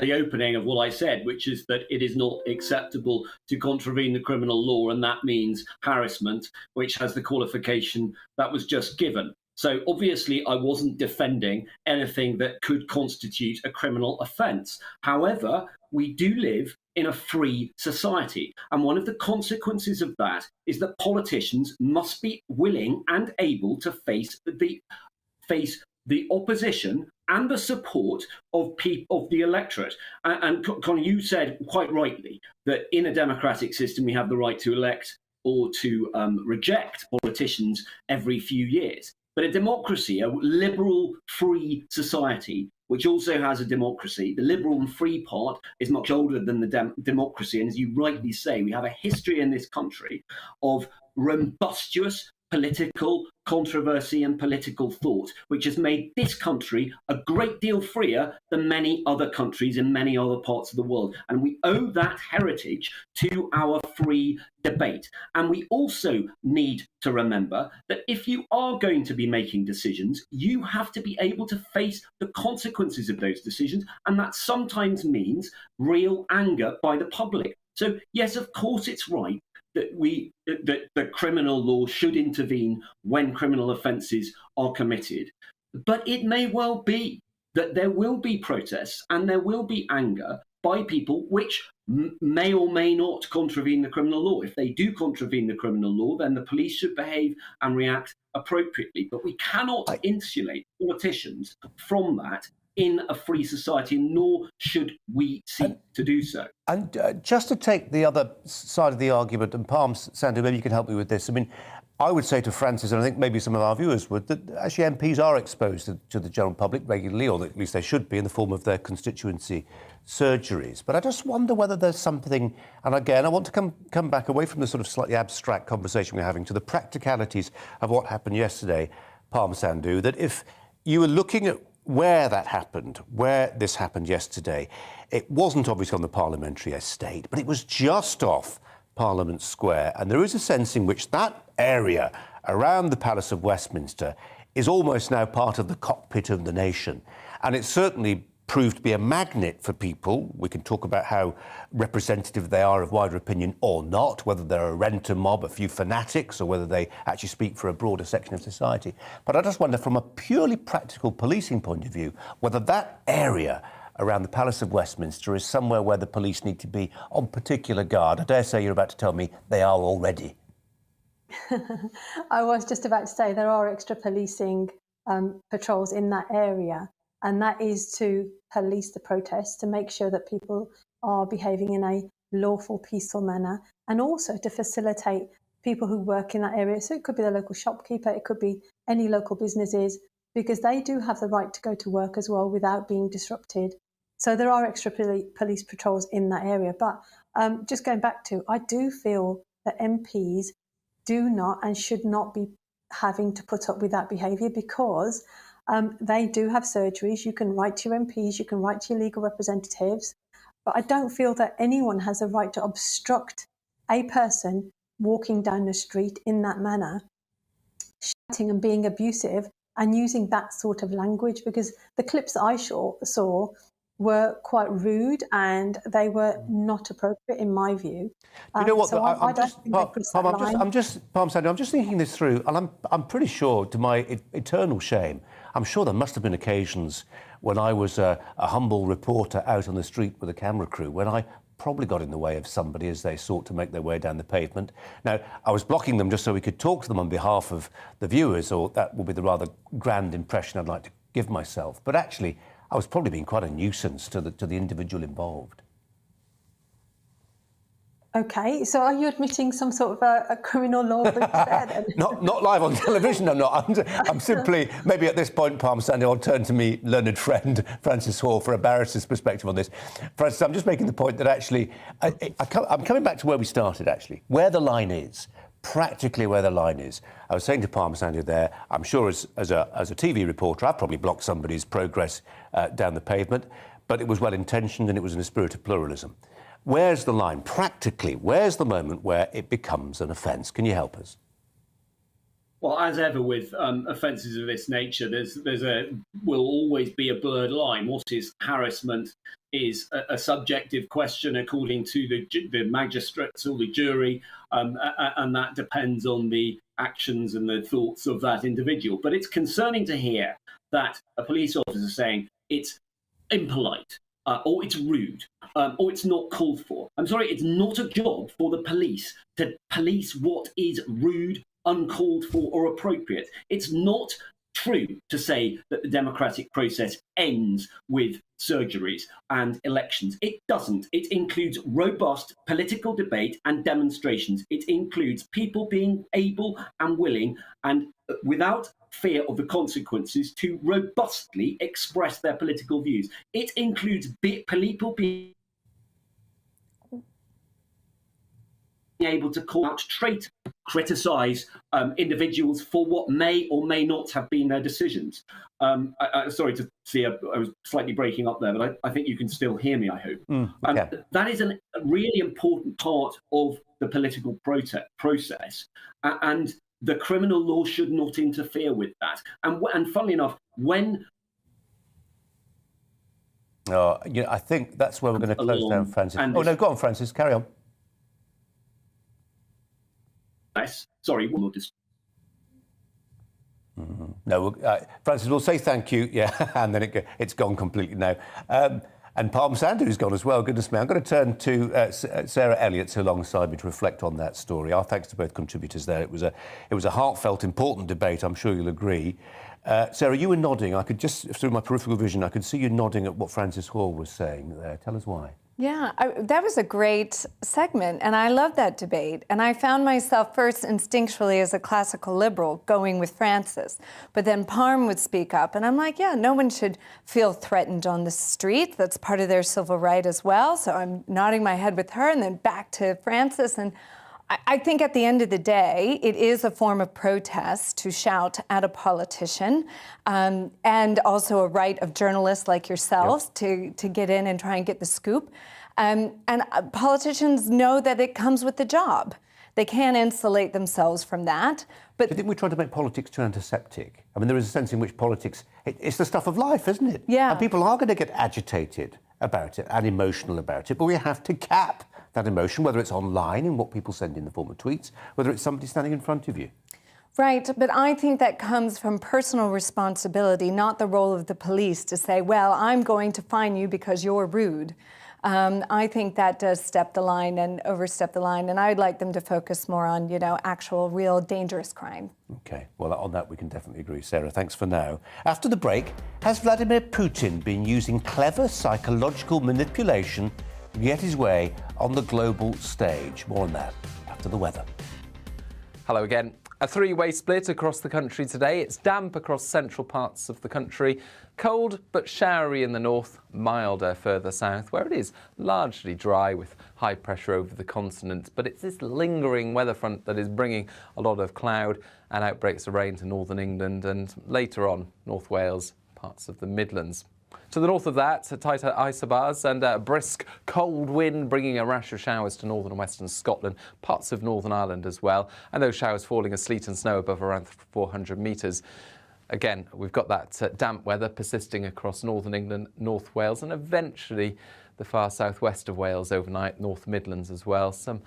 opening of what I said, which is that it is not acceptable to contravene the criminal law, and that means harassment, which has the qualification that was just given. So obviously I wasn't defending anything that could constitute a criminal offence. However, we do live in a free society. And one of the consequences of that is that politicians must be willing and able to face the opposition and the support of the electorate. And Colin, you said quite rightly that in a democratic system we have the right to elect or to reject politicians every few years. But a democracy, a liberal, free society, which also has a democracy, the liberal and free part is much older than the democracy. And as you rightly say, we have a history in this country of rumbustious political controversy and political thought, which has made this country a great deal freer than many other countries in many other parts of the world. And we owe that heritage to our free debate. And we also need to remember that if you are going to be making decisions, you have to be able to face the consequences of those decisions. And that sometimes means real anger by the public. So, yes, of course, it's right that the criminal law should intervene when criminal offences are committed. But it may well be that there will be protests and there will be anger by people which may or may not contravene the criminal law. If they do contravene the criminal law, then the police should behave and react appropriately. But we cannot insulate politicians from that in a free society, nor should we seek to do so. And just to take the other side of the argument, and Palm, Sandhu, maybe you can help me with this. I mean, I would say to Francis, and I think maybe some of our viewers would, that actually MPs are exposed to the general public regularly, or at least they should be, in the form of their constituency surgeries. But I just wonder whether there's something, and again, I want to come back away from the sort of slightly abstract conversation we're having to the practicalities of what happened yesterday, Palm, Sandhu, that if you were looking at where that happened, where this happened yesterday, it wasn't obviously on the parliamentary estate, but it was just off Parliament Square. And there is a sense in which that area around the Palace of Westminster is almost now part of the cockpit of the nation. And it certainly proved to be a magnet for people. We can talk about how representative they are of wider opinion or not, whether they're a renter mob, a few fanatics, or whether they actually speak for a broader section of society. But I just wonder, from a purely practical policing point of view, whether that area around the Palace of Westminster is somewhere where the police need to be on particular guard. I dare say you're about to tell me they are already. I was just about to say there are extra policing patrols in that area, and that is to police the protests, to make sure that people are behaving in a lawful, peaceful manner, and also to facilitate people who work in that area. So it could be the local shopkeeper, it could be any local businesses, because they do have the right to go to work as well without being disrupted. So there are extra police patrols in that area. But just going back to, I do feel that MPs do not and should not be having to put up with that behaviour, because they do have surgeries. You can write to your MPs, you can write to your legal representatives, but I don't feel that anyone has a right to obstruct a person walking down the street in that manner, shouting and being abusive and using that sort of language, because the clips that I saw were quite rude and they were not appropriate in my view. You know what? So I don't think they crossed that line. I'm just thinking this through, and I'm pretty sure, to my eternal shame, I'm sure there must have been occasions when I was a humble reporter out on the street with a camera crew when I probably got in the way of somebody as they sought to make their way down the pavement. Now, I was blocking them just so we could talk to them on behalf of the viewers, or that would be the rather grand impression I'd like to give myself. But actually, I was probably being quite a nuisance to the individual involved. Okay, so are you admitting some sort of a criminal law breach there then? Not live on television, I'm not. I'm simply, maybe at this point, Palm Sandy, I'll turn to me learned friend Francis Hall for a barrister's perspective on this. Francis, I'm just making the point that actually, I'm coming back to where we started, actually, where the line is. Practically where the line is. I was saying to Palm Sandy there, I'm sure as a TV reporter, I've probably blocked somebody's progress down the pavement, but it was well-intentioned and it was in a spirit of pluralism. Where's the line? Practically, where's the moment where it becomes an offence? Can you help us? Well, as ever with offences of this nature, will always be a blurred line. What is harassment is a subjective question according to the magistrates or the jury, and that depends on the actions and the thoughts of that individual. But it's concerning to hear that a police officer saying it's impolite, or it's rude, or it's not called for. I'm sorry, it's not a job for the police to police what is rude, uncalled for or appropriate. It's not true to say that the democratic process ends with surgeries and elections. It doesn't. It includes robust political debate and demonstrations. It includes people being able and willing and without fear of the consequences to robustly express their political views. It includes people being able to call out traitors, criticise individuals for what may or may not have been their decisions. Sorry to see, I was slightly breaking up there, but I think you can still hear me, I hope. That is a really important part of the political process, and the criminal law should not interfere with that. And funnily enough, when... I think that's where we're going to close down, Francis. No, go on, Francis, carry on. Sorry, one more. No, Francis, we'll say thank you, and then it's gone completely now. And Palm Sander is gone as well, goodness me. I'm going to turn to Sarah Elliott's alongside me to reflect on that story. Our thanks to both contributors there. It was a heartfelt, important debate, I'm sure you'll agree. Sarah, you were nodding. I could just, through my peripheral vision, I could see you nodding at what Francis Hall was saying there. Tell us why. Yeah, that was a great segment, and I love that debate. And I found myself first instinctually as a classical liberal going with Francis, but then Parm would speak up, and I'm like, yeah, no one should feel threatened on the street. That's part of their civil right as well. So I'm nodding my head with her, and then back to Francis. And I think at the end of the day, it is a form of protest to shout at a politician, and also a right of journalists like yourselves to get in and try and get the scoop. And politicians know that it comes with the job. They can't insulate themselves from that. But do you think we're trying to make politics too antiseptic? I mean, there is a sense in which politics, it's the stuff of life, isn't it? Yeah. And people are going to get agitated about it and emotional about it, but we have to cap that emotion, whether it's online in what people send in the form of tweets, whether it's somebody standing in front of you. Right, but I think that comes from personal responsibility, not the role of the police to say, well, I'm going to fine you because you're rude. I think that does step the line and overstep the line, and I'd like them to focus more on, actual, real, dangerous crime. OK, well, on that we can definitely agree. Sarah, thanks for now. After the break, has Vladimir Putin been using clever psychological manipulation to get his way on the global stage? More on that after the weather. Hello again. A three-way split across the country today. It's damp across central parts of the country, cold but showery in the north, milder further south, where it is largely dry with high pressure over the continent. But it's this lingering weather front that is bringing a lot of cloud and outbreaks of rain to northern England and later on North Wales, parts of the Midlands. To the north of that, tighter isobars and a brisk cold wind bringing a rash of showers to northern and western Scotland, parts of Northern Ireland as well, and those showers falling as sleet and snow above around 400 metres. Again, we've got that damp weather persisting across northern England, North Wales, and eventually the far southwest of Wales overnight, North Midlands as well. Some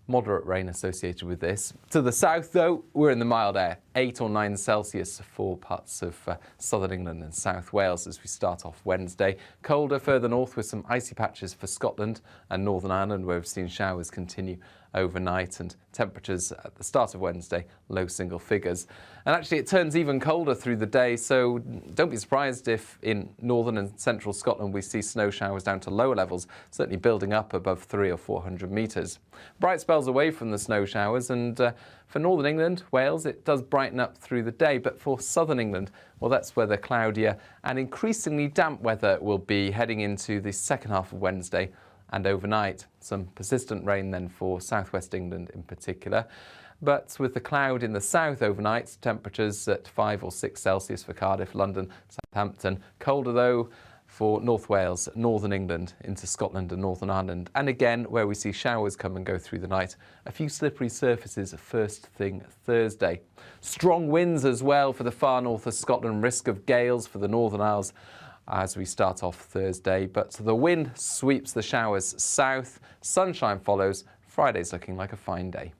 moderate rain associated with this. To the south, though, we're in the mild air, 8 or 9 Celsius for parts of southern England and South Wales as we start off Wednesday. Colder further north with some icy patches for Scotland and Northern Ireland, where we've seen showers continue overnight, and temperatures at the start of Wednesday, low single figures. And actually it turns even colder through the day, so don't be surprised if in northern and central Scotland we see snow showers down to lower levels, certainly building up above 300 or 400 metres. Bright spells away from the snow showers, and for northern England, Wales, it does brighten up through the day, but for southern England, well, that's where the cloudier and increasingly damp weather will be heading into the second half of Wednesday and overnight. Some persistent rain then for southwest England in particular. But with the cloud in the south overnight, temperatures at 5 or 6 Celsius for Cardiff, London, Southampton. Colder though for North Wales, northern England into Scotland and Northern Ireland. And again, where we see showers come and go through the night, a few slippery surfaces first thing Thursday. Strong winds as well for the far north of Scotland, risk of gales for the Northern Isles as we start off Thursday, but the wind sweeps the showers south, sunshine follows. Friday's looking like a fine day.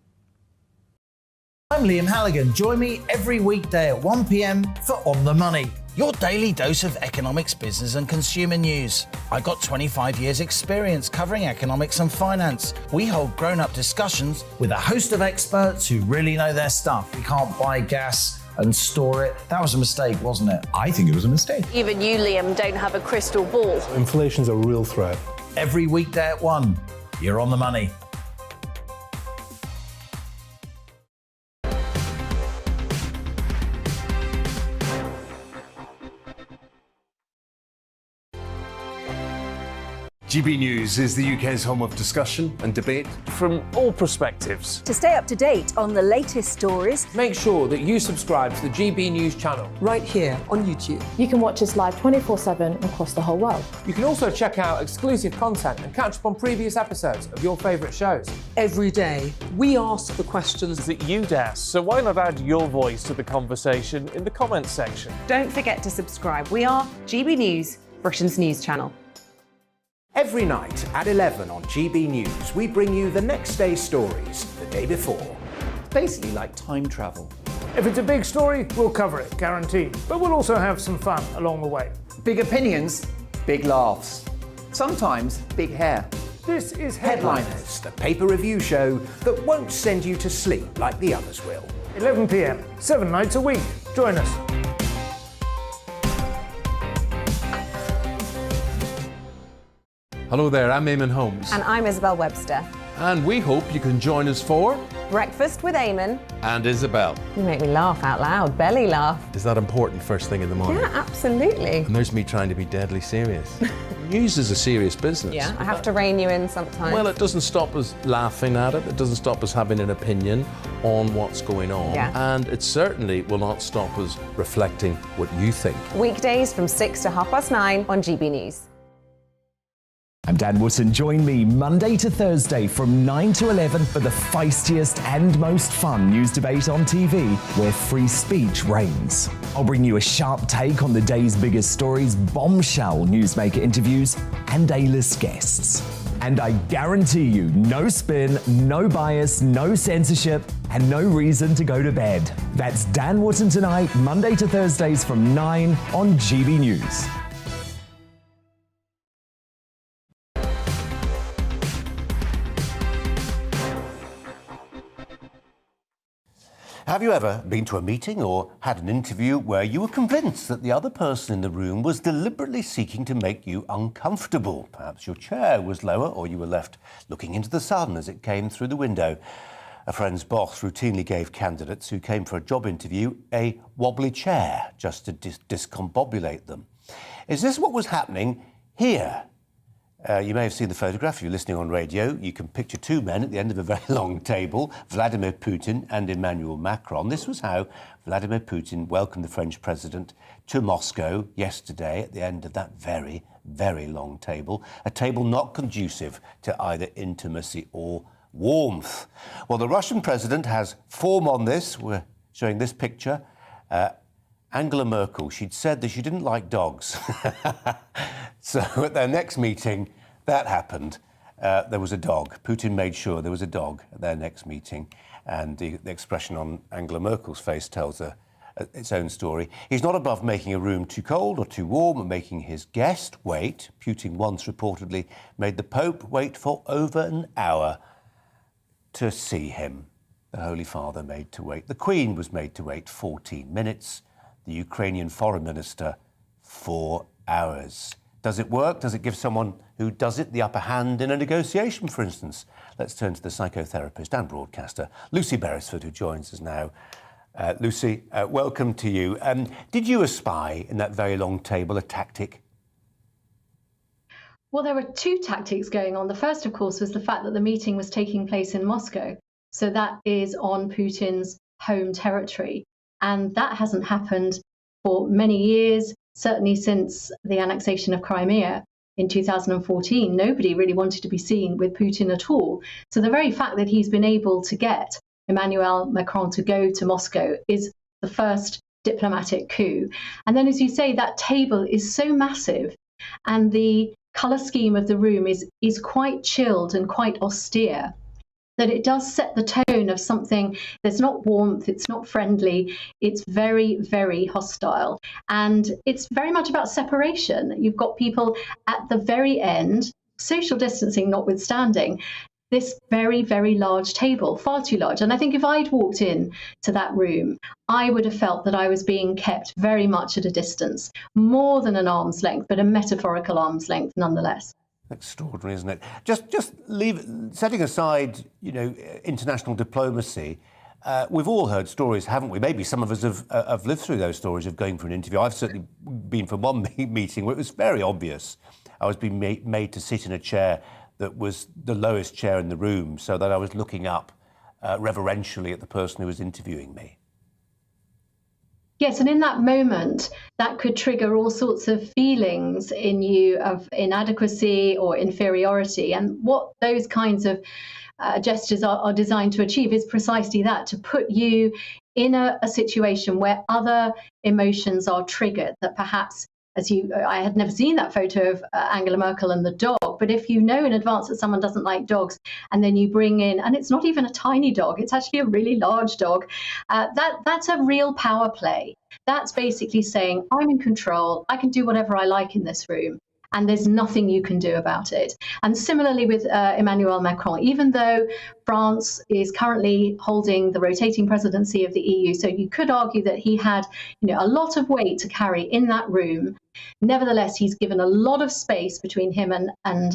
I'm Liam Halligan. Join me every weekday at 1 p.m. for On the Money, your daily dose of economics, business and consumer news. I've got 25 years experience covering economics and finance. We hold grown-up discussions with a host of experts who really know their stuff. We can't buy gas and store it. That was a mistake, wasn't it? I think it was a mistake. Even you, Liam, don't have a crystal ball. Inflation's a real threat. Every weekday at 1, you're on the money. GB News is the UK's home of discussion and debate from all perspectives. To stay up to date on the latest stories, make sure that you subscribe to the GB News channel right here on YouTube. You can watch us live 24/7 across the whole world. You can also check out exclusive content and catch up on previous episodes of your favourite shows. Every day, we ask the questions that you'd ask, so why not add your voice to the conversation in the comments section? Don't forget to subscribe. We are GB News, Britain's news channel. Every night at 11 on GB News, we bring you the next day's stories the day before. Basically like time travel. If it's a big story, we'll cover it, guaranteed. But we'll also have some fun along the way. Big opinions, big laughs. Sometimes big hair. This is Headliners, the paper review show that won't send you to sleep like the others will. 11 p.m, 7 nights a week. Join us. Hello there, I'm Eamon Holmes. And I'm Isabel Webster. And we hope you can join us for Breakfast with Eamon. And Isabel. You make me laugh out loud, belly laugh. Is that important first thing in the morning? Yeah, absolutely. And there's me trying to be deadly serious. News is a serious business. Yeah, I have to rein you in sometimes. Well, it doesn't stop us laughing at it. It doesn't stop us having an opinion on what's going on. Yeah. And it certainly will not stop us reflecting what you think. Weekdays from 6 to 9:30 on GB News. I'm Dan Wootton. Join me Monday to Thursday from 9 to 11 for the feistiest and most fun news debate on TV, where free speech reigns. I'll bring you a sharp take on the day's biggest stories, bombshell newsmaker interviews, and A-list guests. And I guarantee you, no spin, no bias, no censorship, and no reason to go to bed. That's Dan Wootton Tonight, Monday to Thursdays from 9 on GB News. Have you ever been to a meeting or had an interview where you were convinced that the other person in the room was deliberately seeking to make you uncomfortable? Perhaps your chair was lower or you were left looking into the sun as it came through the window. A friend's boss routinely gave candidates who came for a job interview a wobbly chair just to discombobulate them. Is this what was happening here? You may have seen the photograph. If you're listening on radio, you can picture two men at the end of a very long table, Vladimir Putin and Emmanuel Macron. This was how Vladimir Putin welcomed the French president to Moscow yesterday at the end of that very, very long table, a table not conducive to either intimacy or warmth. Well, the Russian president has form on this. We're showing this picture. Angela Merkel, she'd said that she didn't like dogs. So at their next meeting, that happened. There was a dog. Putin made sure there was a dog at their next meeting. And the expression on Angela Merkel's face tells its own story. He's not above making a room too cold or too warm and making his guest wait. Putin once reportedly made the Pope wait for over an hour to see him. The Holy Father made to wait. The Queen was made to wait 14 minutes. The Ukrainian foreign minister, 4 hours. Does it work? Does it give someone who does it the upper hand in a negotiation, for instance? Let's turn to the psychotherapist and broadcaster, Lucy Beresford, who joins us now. Lucy, welcome to you. Did you espy in that very long table a tactic? Well, there were two tactics going on. The first, of course, was the fact that the meeting was taking place in Moscow. So that is on Putin's home territory. And that hasn't happened for many years, certainly since the annexation of Crimea in 2014. Nobody really wanted to be seen with Putin at all. So the very fact that he's been able to get Emmanuel Macron to go to Moscow is the first diplomatic coup. And then, as you say, that table is so massive and the colour scheme of the room is quite chilled and quite austere, that it does set the tone of something that's not warmth, it's not friendly, it's very, very hostile. And it's very much about separation. You've got people at the very end, social distancing notwithstanding. this very, very large table, far too large. And I think if I'd walked in to that room, I would have felt that I was being kept very much at a distance, more than an arm's length, but a metaphorical arm's length nonetheless. Extraordinary, isn't it? Just setting aside, international diplomacy. We've all heard stories, haven't we? Maybe some of us have lived through those stories of going for an interview. I've certainly been for one meeting where it was very obvious I was being made to sit in a chair that was the lowest chair in the room, so that I was looking up reverentially at the person who was interviewing me. Yes, and in that moment, that could trigger all sorts of feelings in you of inadequacy or inferiority. And what those kinds of gestures are designed to achieve is precisely that, to put you in a situation where other emotions are triggered, that perhaps, I had never seen that photo of Angela Merkel and the dog, but if you know in advance that someone doesn't like dogs, and then you bring in, and it's not even a tiny dog, it's actually a really large dog, that's a real power play. That's basically saying, I'm in control, I can do whatever I like in this room, and there's nothing you can do about it. And similarly with Emmanuel Macron, even though France is currently holding the rotating presidency of the EU, so you could argue that he had a lot of weight to carry in that room. Nevertheless, he's given a lot of space between him and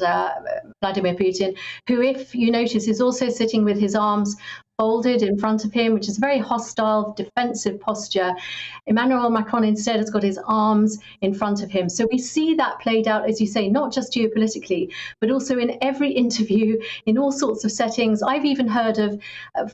Vladimir Putin, who, if you notice, is also sitting with his arms folded in front of him, which is a very hostile, defensive posture. Emmanuel Macron instead has got his arms in front of him. So we see that played out, as you say, not just geopolitically, but also in every interview, in all sorts of settings. I've even heard of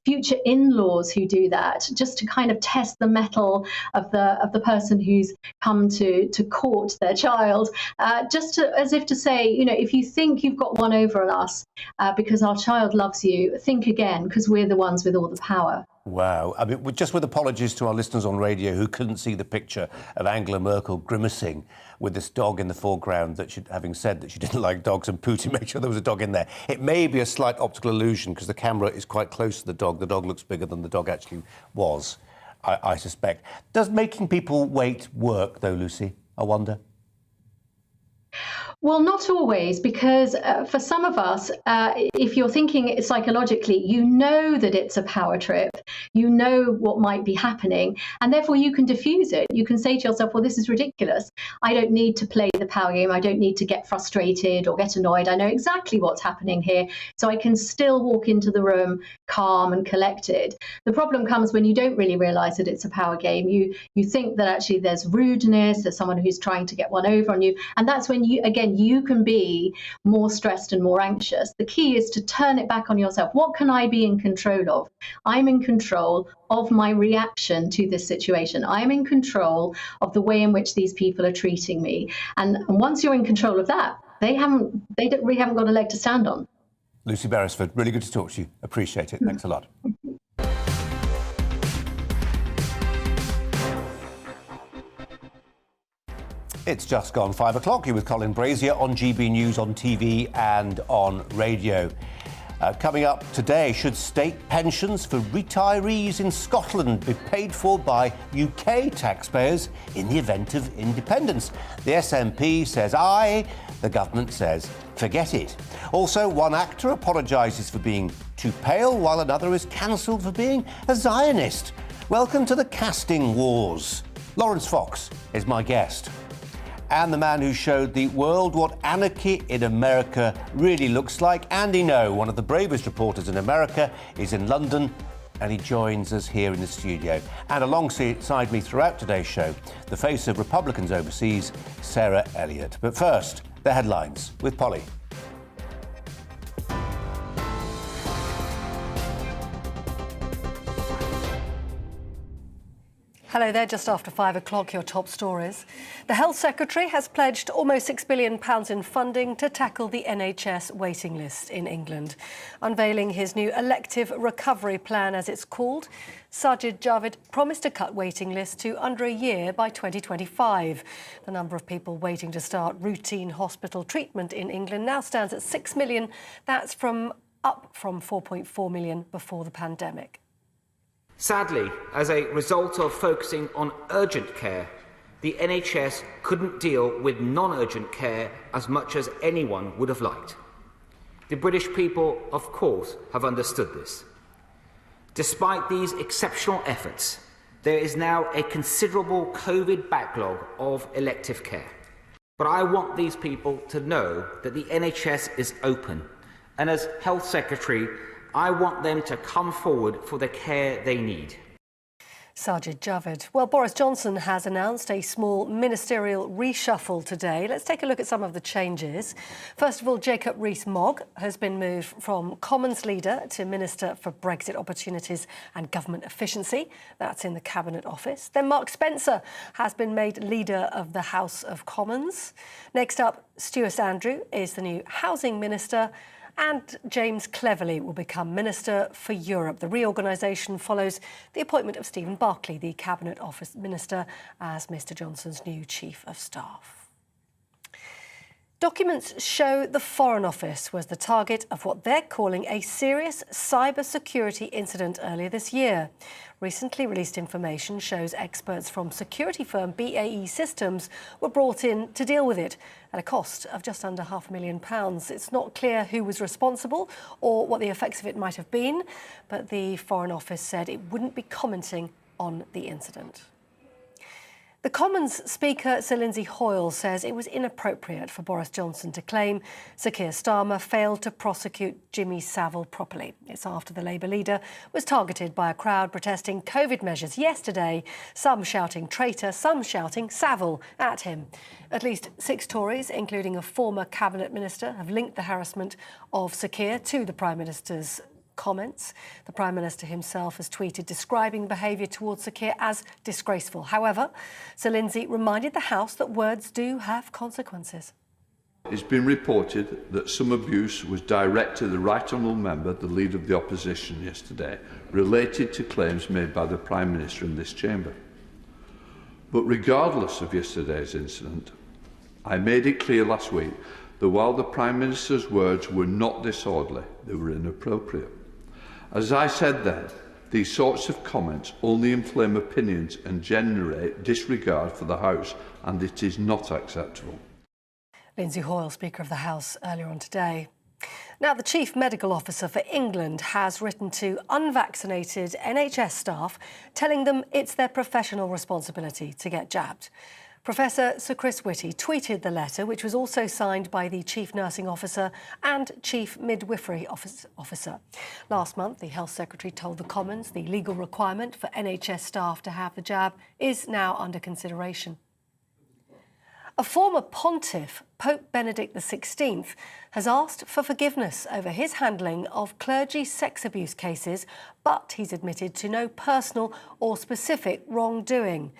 future in-laws who do that, just to kind of test the mettle of the person who's come to court their child, as if to say, if you think you've got one over on us because our child loves you, think again, because we're the ones with all the power. Wow. I mean, just with apologies to our listeners on radio who couldn't see the picture of Angela Merkel grimacing with this dog in the foreground, having said that she didn't like dogs, and Putin made sure there was a dog in there. It may be a slight optical illusion because the camera is quite close to the dog. The dog looks bigger than the dog actually was, I suspect. Does making people wait work, though, Lucy? I wonder. Well, not always, because for some of us, if you're thinking psychologically, you know that it's a power trip, you know what might be happening, and therefore you can diffuse it. You can say to yourself, well, this is ridiculous. I don't need to play the power game. I don't need to get frustrated or get annoyed. I know exactly what's happening here, so I can still walk into the room calm and collected. The problem comes when you don't really realize that it's a power game. You think that actually there's rudeness, there's someone who's trying to get one over on you, and that's when you can be more stressed and more anxious. The key is to turn it back on yourself. What can I be in control of? I'm in control of my reaction to this situation. I'm in control of the way in which these people are treating me. And once you're in control of that, they really haven't got a leg to stand on. Lucy Beresford, really good to talk to you. Appreciate it. Thanks a lot. It's just gone 5 o'clock. You're with Colin Brazier on GB News, on TV and on radio. Coming up today, should state pensions for retirees in Scotland be paid for by UK taxpayers in the event of independence? The SNP says aye, the government says forget it. Also, one actor apologises for being too pale, while another is cancelled for being a Zionist. Welcome to the casting wars. Lawrence Fox is my guest. And the man who showed the world what anarchy in America really looks like, Andy No, one of the bravest reporters in America, is in London, and he joins us here in the studio. And alongside me throughout today's show, the face of Republicans overseas, Sarah Elliott. But first, the headlines with Polly. Hello there, just after 5 o'clock, your top stories. The Health Secretary has pledged almost £6 billion in funding to tackle the NHS waiting list in England. Unveiling his new elective recovery plan, as it's called, Sajid Javid promised to cut waiting lists to under a year by 2025. The number of people waiting to start routine hospital treatment in England now stands at 6 million. That's up from 4.4 million before the pandemic. Sadly, as a result of focusing on urgent care, the NHS couldn't deal with non-urgent care as much as anyone would have liked. The British people, of course, have understood this. Despite these exceptional efforts, there is now a considerable COVID backlog of elective care. But I want these people to know that the NHS is open, and as Health Secretary, I want them to come forward for the care they need. Sajid Javid. Well, Boris Johnson has announced a small ministerial reshuffle today. Let's take a look at some of the changes. First of all, Jacob Rees-Mogg has been moved from Commons leader to Minister for Brexit Opportunities and Government Efficiency. That's in the Cabinet Office. Then Mark Spencer has been made leader of the House of Commons. Next up, Stuart Andrew is the new Housing Minister. And James Cleverly will become Minister for Europe. The reorganisation follows the appointment of Stephen Barclay, the Cabinet Office Minister, as Mr Johnson's new Chief of Staff. Documents show the Foreign Office was the target of what they're calling a serious cybersecurity incident earlier this year. Recently released information shows experts from security firm BAE Systems were brought in to deal with it at a cost of just under £500,000. It's not clear who was responsible or what the effects of it might have been, but the Foreign Office said it wouldn't be commenting on the incident. The Commons Speaker, Sir Lindsay Hoyle, says it was inappropriate for Boris Johnson to claim Sir Keir Starmer failed to prosecute Jimmy Savile properly. It's after the Labour leader was targeted by a crowd protesting COVID measures yesterday, some shouting traitor, some shouting Savile at him. At least 6 Tories, including a former Cabinet Minister, have linked the harassment of Sir Keir to the Prime Minister's comments. The Prime Minister himself has tweeted describing behaviour towards Sir Keir as disgraceful. However, Sir Lindsay reminded the House that words do have consequences. It's been reported that some abuse was directed at the Right Honourable Member, the Leader of the Opposition, yesterday, related to claims made by the Prime Minister in this chamber. But regardless of yesterday's incident, I made it clear last week that while the Prime Minister's words were not disorderly, they were inappropriate. As I said then, these sorts of comments only inflame opinions and generate disregard for the House, and it is not acceptable. Lindsay Hoyle, Speaker of the House, earlier on today. Now, the Chief Medical Officer for England has written to unvaccinated NHS staff, telling them it's their professional responsibility to get jabbed. Professor Sir Chris Whitty tweeted the letter, which was also signed by the Chief Nursing Officer and Chief Midwifery Officer. Last month, the Health Secretary told the Commons the legal requirement for NHS staff to have the jab is now under consideration. A former pontiff, Pope Benedict XVI, has asked for forgiveness over his handling of clergy sex abuse cases, but he's admitted to no personal or specific wrongdoing.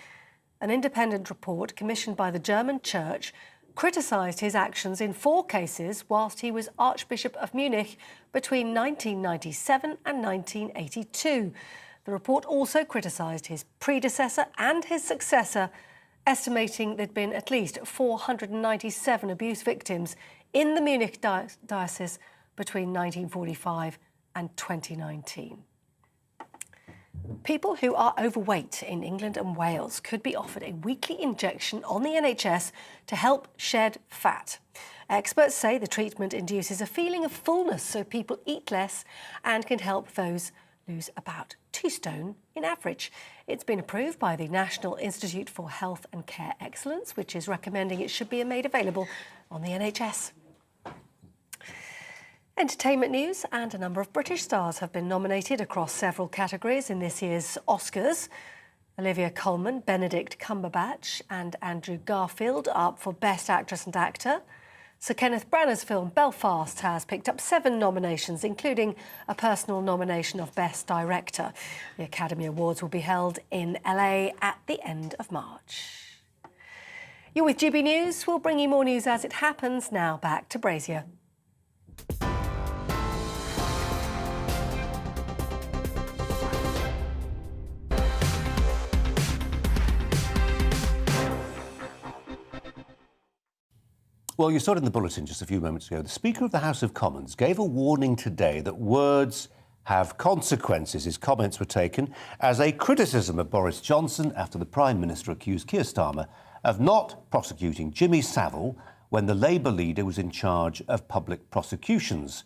An independent report commissioned by the German Church criticised his actions in 4 cases whilst he was Archbishop of Munich between 1997 and 1982. The report also criticised his predecessor and his successor, estimating there'd been at least 497 abuse victims in the Munich diocese between 1945 and 2019. People who are overweight in England and Wales could be offered a weekly injection on the NHS to help shed fat. Experts say the treatment induces a feeling of fullness, so people eat less and can help those lose about 2 stone in average. It's been approved by the National Institute for Health and Care Excellence, which is recommending it should be made available on the NHS. Entertainment news, and a number of British stars have been nominated across several categories in this year's Oscars. Olivia Colman, Benedict Cumberbatch and Andrew Garfield are up for Best Actress and Actor. Sir Kenneth Branagh's film Belfast has picked up 7 nominations, including a personal nomination of Best Director. The Academy Awards will be held in LA at the end of March. You're with GB News. We'll bring you more news as it happens. Now back to Brazier. Well, you saw it in the bulletin just a few moments ago. The Speaker of the House of Commons gave a warning today that words have consequences. His comments were taken as a criticism of Boris Johnson after the Prime Minister accused Keir Starmer of not prosecuting Jimmy Savile when the Labour leader was in charge of public prosecutions.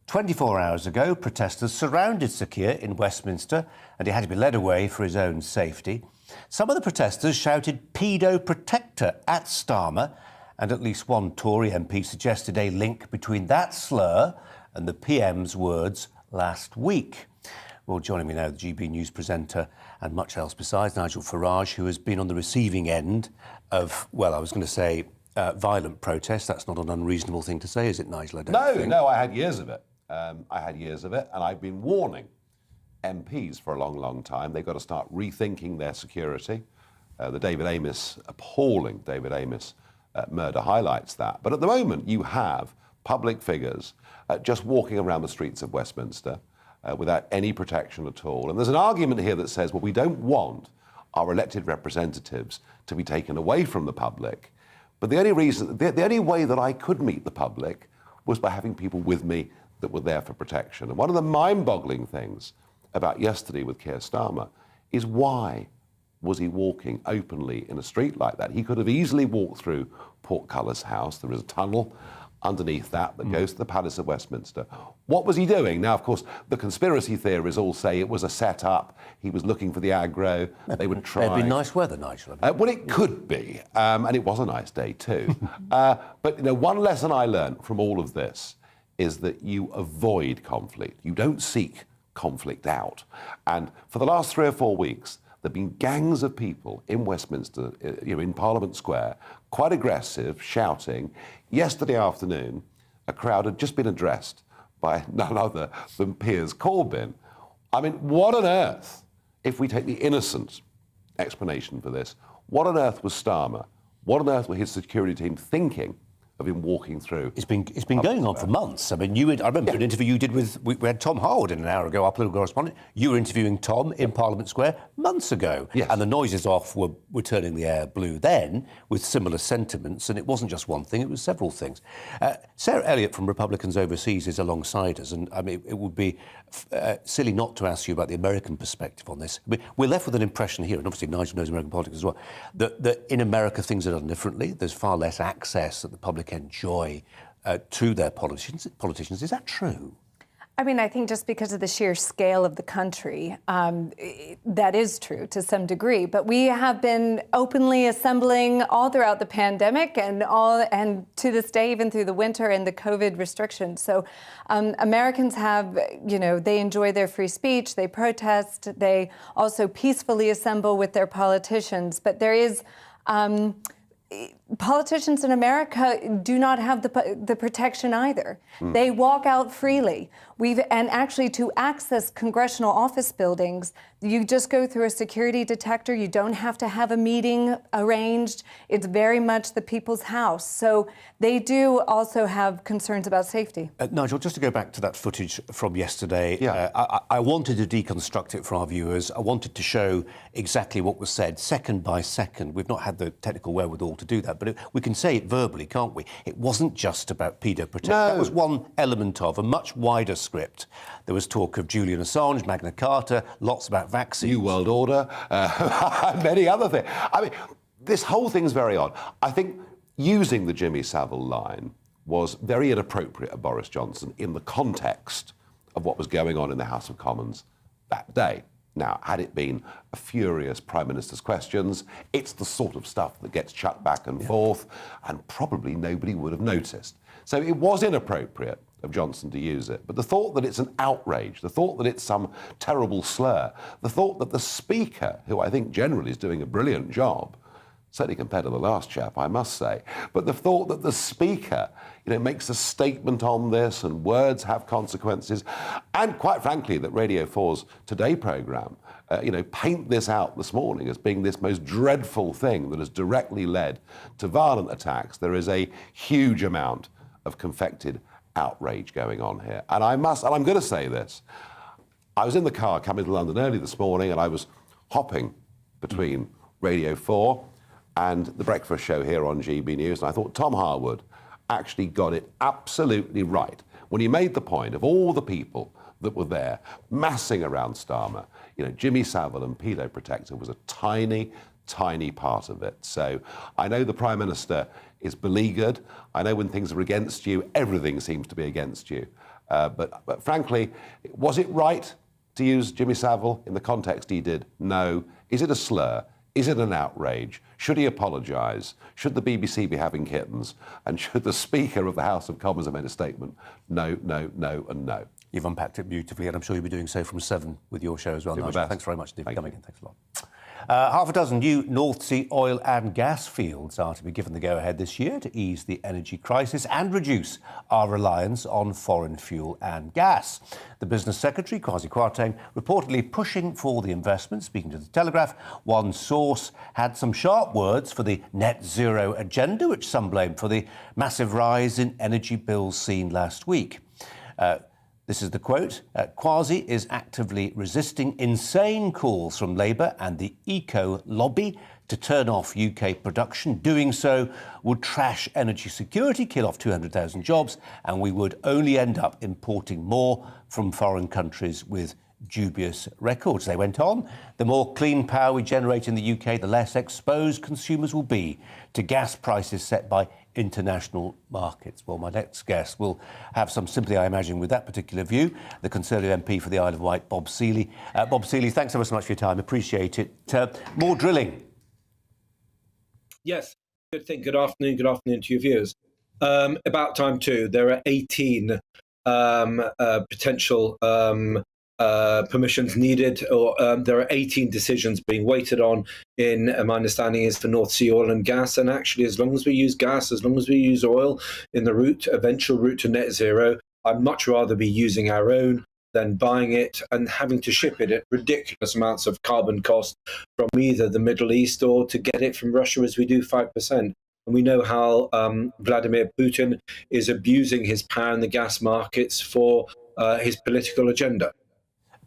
24 hours ago, protesters surrounded Sir Keir in Westminster and he had to be led away for his own safety. Some of the protesters shouted "Pedo Protector" at Starmer, and at least one Tory MP suggested a link between that slur and the PM's words last week. Well, joining me now, the GB News presenter and much else besides, Nigel Farage, who has been on the receiving end of, well, I was going to say violent protest. That's not an unreasonable thing to say, is it, Nigel? I don't think. No, I had years of it. And I've been warning MPs for a long, long time. They've got to start rethinking their security. The appalling David Amess murder highlights that. But at the moment, you have public figures just walking around the streets of Westminster without any protection at all. And there's an argument here that says, well, we don't want our elected representatives to be taken away from the public. But the only way that I could meet the public was by having people with me that were there for protection. And one of the mind-boggling things about yesterday with Keir Starmer is why was he walking openly in a street like that? He could have easily walked through Portcullis House. There is a tunnel underneath that goes to the Palace of Westminster. What was he doing? Now, of course, the conspiracy theories all say it was a set-up. He was looking for the aggro. They would try. It'd be nice weather, Nigel. Well, it could be, and it was a nice day too. But one lesson I learned from all of this is that you avoid conflict. You don't seek conflict out. And for the last 3 or 4 weeks, there have been gangs of people in Westminster, in Parliament Square, quite aggressive, shouting. Yesterday afternoon, a crowd had just been addressed by none other than Piers Corbyn. I mean, what on earth, if we take the innocent explanation for this, what on earth was Starmer? What on earth were his security team thinking of him walking through? It's been going on for months. I mean, I remember an interview you did we had Tom Harwood in an hour ago, our political correspondent. You were interviewing Tom in Parliament Square months ago. Yes. And the noises off were turning the air blue then, with similar sentiments, and it wasn't just one thing, it was several things. Sarah Elliott from Republicans Overseas is alongside us, and I mean, it would be silly not to ask you about the American perspective on this. I mean, we're left with an impression here, and obviously Nigel knows American politics as well, that in America things are done differently. There's far less access that the public enjoy to their politicians. Is that true? I mean, I think just because of the sheer scale of the country, that is true to some degree. But we have been openly assembling all throughout the pandemic and to this day, even through the winter and the COVID restrictions. So Americans have, they enjoy their free speech, they protest, they also peacefully assemble with their politicians. But there is... politicians in America do not have the protection either. They walk out freely. And actually, to access congressional office buildings, you just go through a security detector. You don't have to have a meeting arranged. It's very much the people's house. So they do also have concerns about safety. Nigel, just to go back to that footage from yesterday, I wanted to deconstruct it for our viewers. I wanted to show exactly what was said, second by second. We've not had the technical wherewithal to do that, but we can say it verbally, can't we? It wasn't just about pedo protection. No. That was one element of a much wider script. There was talk of Julian Assange, Magna Carta, lots about vaccines. New World Order, many other things. I mean, this whole thing's very odd. I think using the Jimmy Savile line was very inappropriate of Boris Johnson in the context of what was going on in the House of Commons that day. Now, had it been a furious Prime Minister's questions, it's the sort of stuff that gets chucked back and forth, and probably nobody would have noticed. So it was inappropriate of Johnson to use it. But the thought that it's an outrage, the thought that it's some terrible slur, the thought that the Speaker, who I think generally is doing a brilliant job, certainly compared to the last chap, I must say, but the thought that the Speaker, makes a statement on this and words have consequences, and quite frankly, that Radio 4's Today programme, paint this out this morning as being this most dreadful thing that has directly led to violent attacks. There is a huge amount of confected outrage going on here. And I'm going to say this. I was in the car coming to London early this morning, and I was hopping between Radio 4 and the breakfast show here on GB News, and I thought Tom Harwood actually got it absolutely right when he made the point of all the people that were there massing around Starmer. Jimmy Savile and Pedo Protector was a tiny, tiny part of it. So I know the Prime Minister is beleaguered. I know when things are against you, everything seems to be against you. But frankly, was it right to use Jimmy Savile in the context he did? No. Is it a slur? Is it an outrage? Should he apologise? Should the BBC be having kittens? And should the Speaker of the House of Commons have made a statement? No, no, no, and no. You've unpacked it beautifully, and I'm sure you'll be doing so from 7 with your show as well. Nigel. Thanks very much, Steve, for coming in. Thanks a lot. Half a dozen new North Sea oil and gas fields are to be given the go-ahead this year to ease the energy crisis and reduce our reliance on foreign fuel and gas. The Business Secretary, Kwasi Kwarteng, reportedly pushing for the investment. Speaking to The Telegraph, one source had some sharp words for the net zero agenda, which some blame for the massive rise in energy bills seen last week. This is the quote. Kwasi is actively resisting insane calls from Labour and the eco lobby to turn off UK production. Doing so would trash energy security, kill off 200,000 jobs, and we would only end up importing more from foreign countries with dubious records. They went on, the more clean power we generate in the UK, the less exposed consumers will be to gas prices set by international markets. Well, my next guest will have some sympathy, I imagine, with that particular view. The Conservative MP for the Isle of Wight, Bob Seely. Bob Seely, thanks ever so much for your time. Appreciate it. More drilling. Yes, good thing. Good afternoon to your viewers. About time too. There are 18 potential permissions needed, or there are 18 decisions being waited on in, my understanding is, for North Sea oil and gas. And actually, as long as we use gas, as long as we use oil in the eventual route to net zero, I'd much rather be using our own than buying it and having to ship it at ridiculous amounts of carbon cost from either the Middle East or to get it from Russia, as we do 5%. And we know how Vladimir Putin is abusing his power in the gas markets for his political agenda.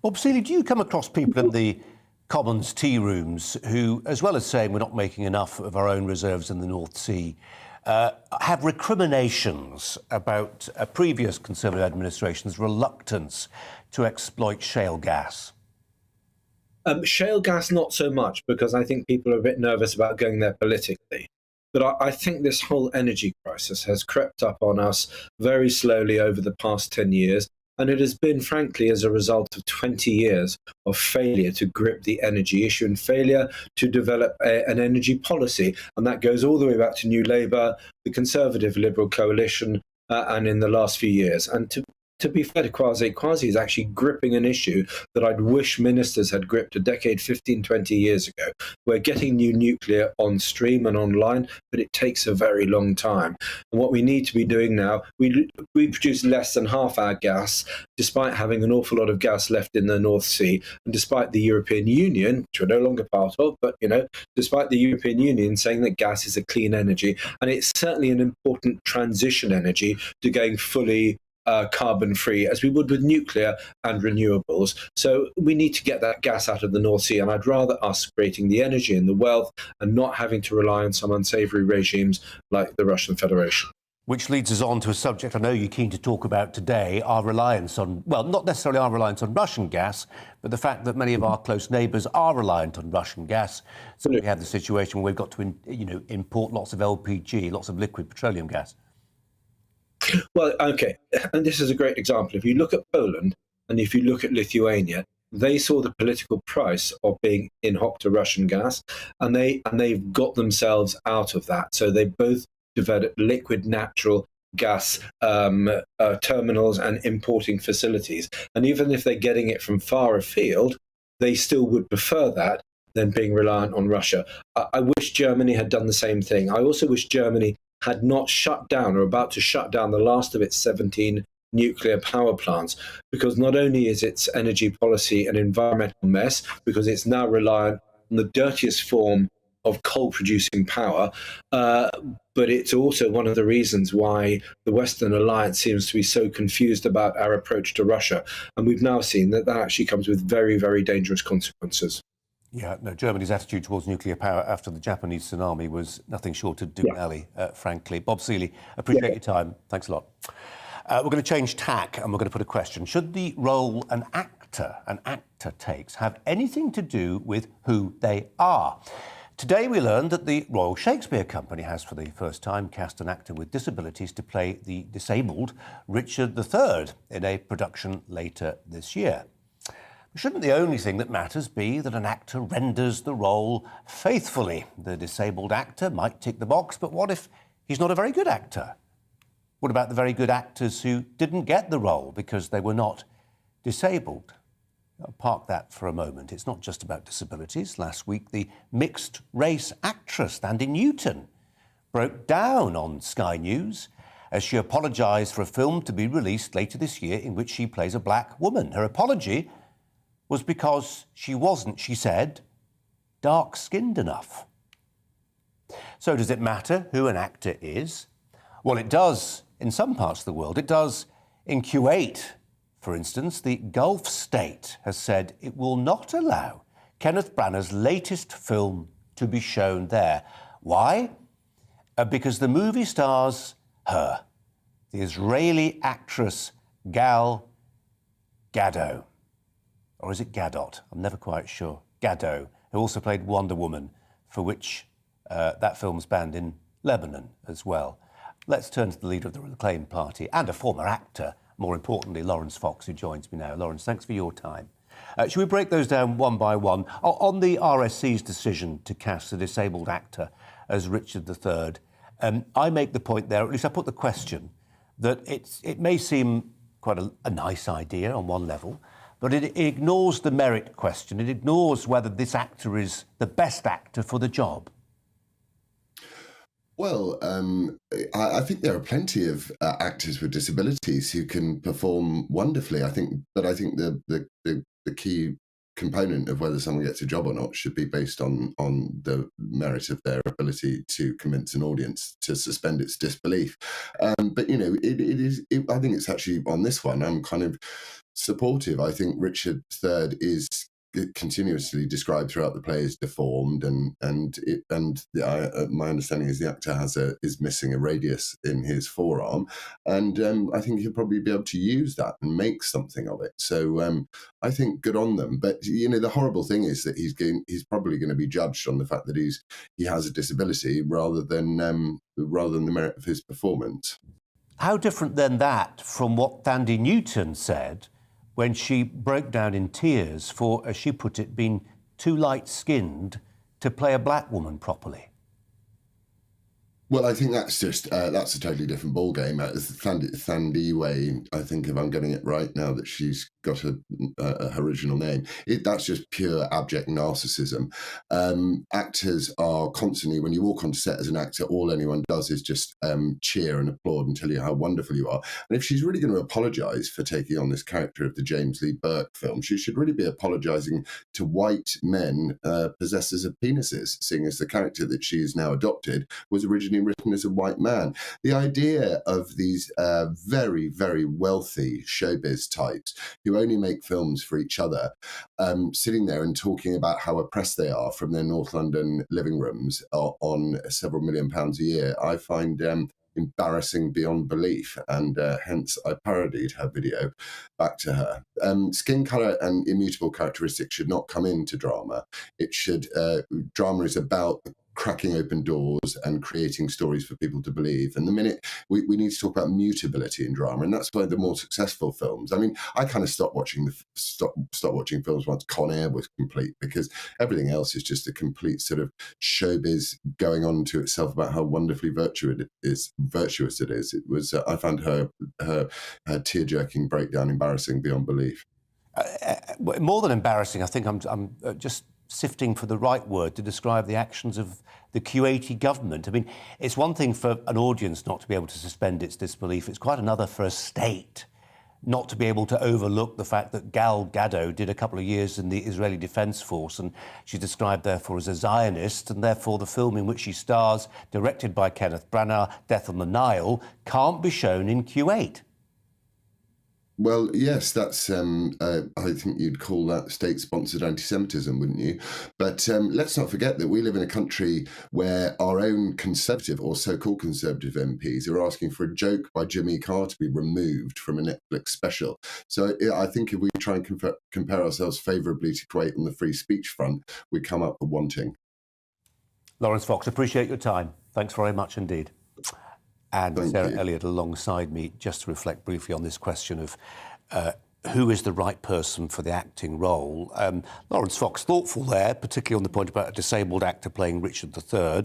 Bob Seely, do you come across people in the Commons tea rooms who, as well as saying we're not making enough of our own reserves in the North Sea, have recriminations about a previous Conservative administration's reluctance to exploit shale gas? Shale gas, not so much, because I think people are a bit nervous about going there politically. But I think this whole energy crisis has crept up on us very slowly over the past 10 years. And it has been, frankly, as a result of 20 years of failure to grip the energy issue and failure to develop an energy policy. And that goes all the way back to New Labour, the Conservative Liberal coalition, and in the last few years. And to be fair to Kwasi is actually gripping an issue that I'd wish ministers had gripped a decade, 15, 20 years ago. We're getting new nuclear on stream and online, but it takes a very long time. And what we need to be doing now, we produce less than half our gas, despite having an awful lot of gas left in the North Sea, and despite the European Union, which we're no longer part of, but, despite the European Union saying that gas is a clean energy, and it's certainly an important transition energy to going fully carbon-free, as we would with nuclear and renewables. So we need to get that gas out of the North Sea, and I'd rather us creating the energy and the wealth and not having to rely on some unsavoury regimes like the Russian Federation. Which leads us on to a subject I know you're keen to talk about today, our reliance on, well, not necessarily our reliance on Russian gas, but the fact that many of our close neighbours are reliant on Russian gas. So we have the situation where we've got to, import lots of LPG, lots of liquid petroleum gas. Well, OK, and this is a great example. If you look at Poland and if you look at Lithuania, they saw the political price of being in hock to Russian gas, and they've got themselves out of that. So they both developed liquid natural gas terminals and importing facilities. And even if they're getting it from far afield, they still would prefer that than being reliant on Russia. I wish Germany had done the same thing. I also wish Germany had not shut down or about to shut down the last of its 17 nuclear power plants, because not only is its energy policy an environmental mess, because it's now reliant on the dirtiest form of coal-producing power, but it's also one of the reasons why the Western alliance seems to be so confused about our approach to Russia. And we've now seen that actually comes with very, very dangerous consequences. Yeah, no, Germany's attitude towards nuclear power after the Japanese tsunami was nothing short of Doonally, frankly. Bob Seely, appreciate your time. Thanks a lot. We're going to change tack and we're going to put a question. Should the role an actor takes have anything to do with who they are? Today we learned that the Royal Shakespeare Company has for the first time cast an actor with disabilities to play the disabled Richard III in a production later this year. Shouldn't the only thing that matters be that an actor renders the role faithfully? The disabled actor might tick the box, but what if he's not a very good actor? What about the very good actors who didn't get the role because they were not disabled? I'll park that for a moment. It's not just about disabilities. Last week, the mixed-race actress Thandie Newton broke down on Sky News as she apologised for a film to be released later this year in which she plays a black woman. Her apology was because she wasn't, she said, dark-skinned enough. So does it matter who an actor is? Well, it does in some parts of the world. It does in Kuwait. For instance, the Gulf state has said it will not allow Kenneth Branagh's latest film to be shown there. Why? Because the movie stars her, the Israeli actress Gal Gadot. Or is it Gadot? I'm never quite sure. Gadot, who also played Wonder Woman, for which that film's banned in Lebanon as well. Let's turn to the leader of the Reclaim Party and a former actor, more importantly, Lawrence Fox, who joins me now. Lawrence, thanks for your time. Should we break those down one by one? On the RSC's decision to cast a disabled actor as Richard III, I make the point there, at least I put the question, that it may seem quite a nice idea on one level, but it ignores the merit question. It ignores whether this actor is the best actor for the job. Well, I think there are plenty of actors with disabilities who can perform wonderfully. I think the key component of whether someone gets a job or not should be based on the merit of their ability to convince an audience to suspend its disbelief. But you know, I think it's actually on this one. I'm kind of supportive. I think Richard III is continuously described throughout the play as deformed, my understanding is the actor is missing a radius in his forearm, and I think he'll probably be able to use that and make something of it. So I think good on them. But you know, the horrible thing is that he's probably going to be judged on the fact that he has a disability rather than the merit of his performance. How different then that from what Thandie Newton said when she broke down in tears for, as she put it, being too light-skinned to play a black woman properly? Well, I think that's a totally different ballgame. Thandie Way, I think, if I'm getting it right now, that she's got her original name. That's just pure abject narcissism. Actors are constantly, when you walk onto set as an actor, all anyone does is just cheer and applaud and tell you how wonderful you are. And if she's really going to apologise for taking on this character of the James Lee Burke film, she should really be apologising to white men possessors of penises, seeing as the character that she has now adopted was originally written as a white man. The idea of these very, very wealthy showbiz types who only make films for each other, sitting there and talking about how oppressed they are from their North London living rooms on several £1 million a year, I find embarrassing beyond belief, and hence I parodied her video back to her. Skin colour and immutable characteristics should not come into drama. Drama is about cracking open doors and creating stories for people to believe. And the minute we need to talk about mutability in drama, and that's why the more successful films. I mean, I kind of stopped watching films once Con Air was complete, because everything else is just a complete sort of showbiz going on to itself about how wonderfully virtuous it is. It was I found her tear-jerking breakdown embarrassing beyond belief. More than embarrassing, I think I'm just sifting for the right word to describe the actions of the Kuwaiti government. I mean, it's one thing for an audience not to be able to suspend its disbelief. It's quite another for a state not to be able to overlook the fact that Gal Gadot did a couple of years in the Israeli Defence Force, and she's described, therefore, as a Zionist, and therefore the film in which she stars, directed by Kenneth Branagh, Death on the Nile, can't be shown in Kuwait. Well, yes, that's, I think you'd call that state-sponsored anti-Semitism, wouldn't you? But let's not forget that we live in a country where our own conservative or so-called conservative MPs are asking for a joke by Jimmy Carr to be removed from a Netflix special. So I think if we try and compare ourselves favourably to Kuwait on the free speech front, we come up wanting. Lawrence Fox, appreciate your time. Thanks very much indeed. And Thank Sarah you. Elliott alongside me, just to reflect briefly on this question of who is the right person for the acting role. Lawrence Fox, thoughtful there, particularly on the point about a disabled actor playing Richard III.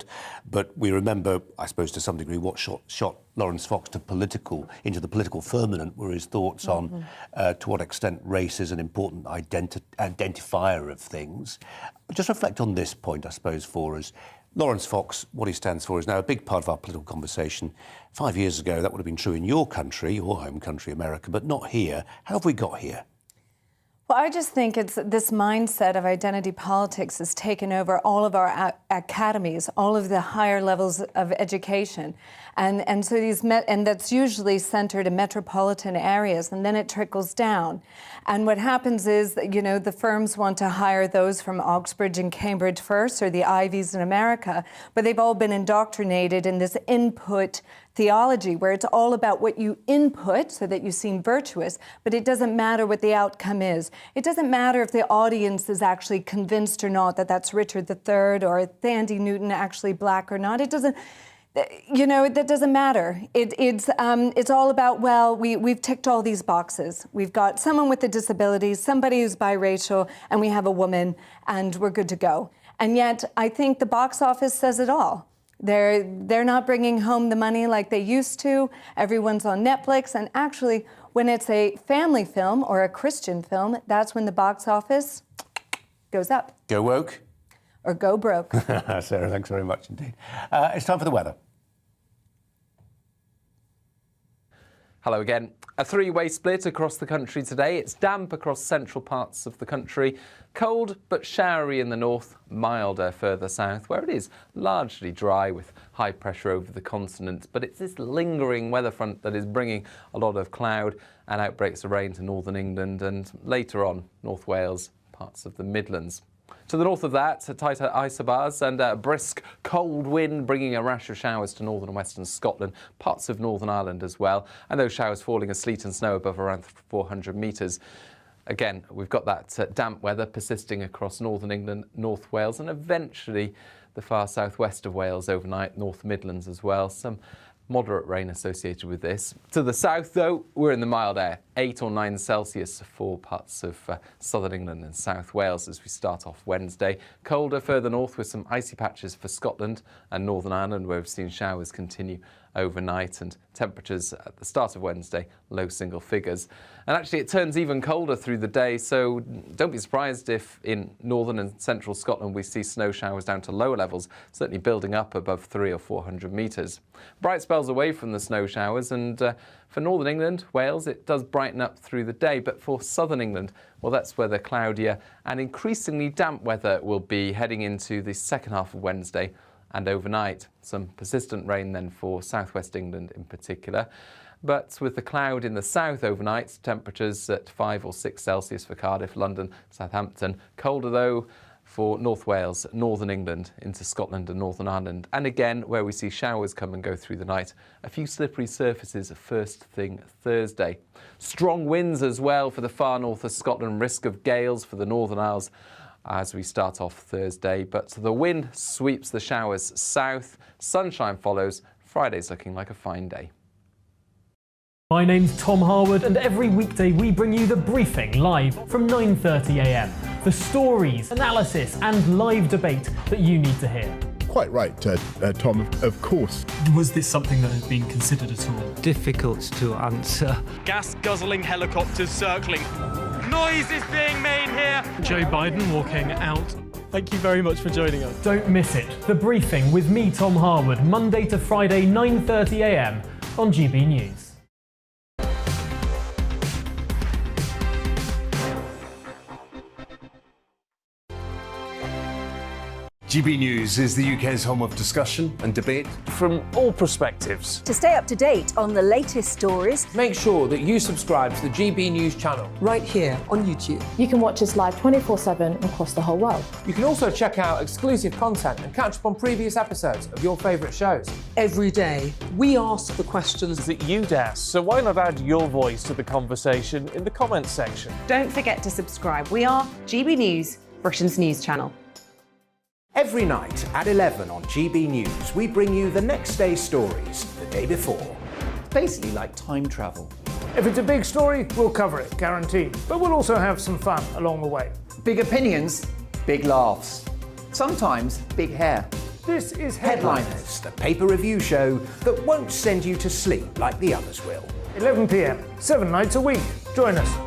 But we remember, I suppose to some degree, what shot Lawrence Fox into the political firmament were his thoughts on to what extent race is an important identifier of things. Just reflect on this point, I suppose, for us. Lawrence Fox, what he stands for, is now a big part of our political conversation. 5 years ago, that would have been true in your country, your home country, America, but not here. How have we got here? Well, I just think it's this mindset of identity politics has taken over all of our academies, all of the higher levels of education. And so and that's usually centered in metropolitan areas, and then it trickles down. And what happens is that, you know, the firms want to hire those from Oxbridge and Cambridge first, or the Ivies in America, but they've all been indoctrinated in this input theology where it's all about what you input so that you seem virtuous, but it doesn't matter what the outcome is. It doesn't matter if the audience is actually convinced or not that that's Richard III or Thandie Newton actually black or not. It doesn't, you know, that doesn't matter. It's all about, well, we've ticked all these boxes. We've got someone with a disability, somebody who's biracial, and we have a woman, and we're good to go. And yet, I think the box office says it all. They're not bringing home the money like they used to. Everyone's on Netflix, and actually, when it's a family film or a Christian film, that's when the box office goes up. Go woke? Or go broke. Sarah, thanks very much indeed. It's time for the weather. Hello again. A three-way split across the country today. It's damp across central parts of the country, cold but showery in the north, milder further south, where it is largely dry with high pressure over the continent. But it's this lingering weather front that is bringing a lot of cloud and outbreaks of rain to northern England and later on North Wales, parts of the Midlands. To the north of that, tighter isobars and a brisk cold wind bringing a rash of showers to northern and western Scotland, parts of Northern Ireland as well, and those showers falling as sleet and snow above around 400 metres. Again, we've got that damp weather persisting across northern England, North Wales, and eventually the far southwest of Wales overnight, North Midlands as well. Some moderate rain associated with this. To the south, though, we're in the mild air, 8 or 9 Celsius for parts of southern England and South Wales as we start off Wednesday. Colder further north with some icy patches for Scotland and Northern Ireland, where we've seen showers continue overnight, and temperatures at the start of Wednesday, low single figures. And actually it turns even colder through the day, so don't be surprised if in northern and central Scotland we see snow showers down to lower levels, certainly building up above 300 or 400 metres. Bright spells away from the snow showers, and for northern England, Wales, it does brighten up through the day, but for southern England, well, that's where the cloudier and increasingly damp weather will be heading into the second half of Wednesday and overnight. Some persistent rain then for southwest England in particular. But with the cloud in the south overnight, temperatures at 5 or 6 Celsius for Cardiff, London, Southampton. Colder though for North Wales, northern England, into Scotland and Northern Ireland. And again, where we see showers come and go through the night, a few slippery surfaces first thing Thursday. Strong winds as well for the far north of Scotland, risk of gales for the Northern Isles as we start off Thursday, but the wind sweeps the showers south, sunshine follows. Friday's looking like a fine day. My name's Tom Harwood, and every weekday we bring you The Briefing live from 9:30 a.m. The stories, analysis and live debate that you need to hear. Quite right, Tom, of course. Was this something that has been considered at all? Difficult to answer. Gas-guzzling helicopters circling. Noise is being made here. Joe Biden walking out. Thank you very much for joining us. Don't miss it. The Briefing with me, Tom Harwood, Monday to Friday, 9:30 a.m. on GB News. GB News is the UK's home of discussion and debate from all perspectives. To stay up to date on the latest stories, make sure that you subscribe to the GB News channel right here on YouTube. You can watch us live 24/7 across the whole world. You can also check out exclusive content and catch up on previous episodes of your favourite shows. Every day, we ask the questions that you'd ask, so why not add your voice to the conversation in the comments section? Don't forget to subscribe. We are GB News, Britain's news channel. Every night at 11 on GB News, we bring you the next day's stories the day before. Basically like time travel. If it's a big story, we'll cover it, guaranteed. But we'll also have some fun along the way. Big opinions, big laughs. Sometimes big hair. This is Headliners, the paper review show that won't send you to sleep like the others will. 11 p.m, 7 nights a week. Join us.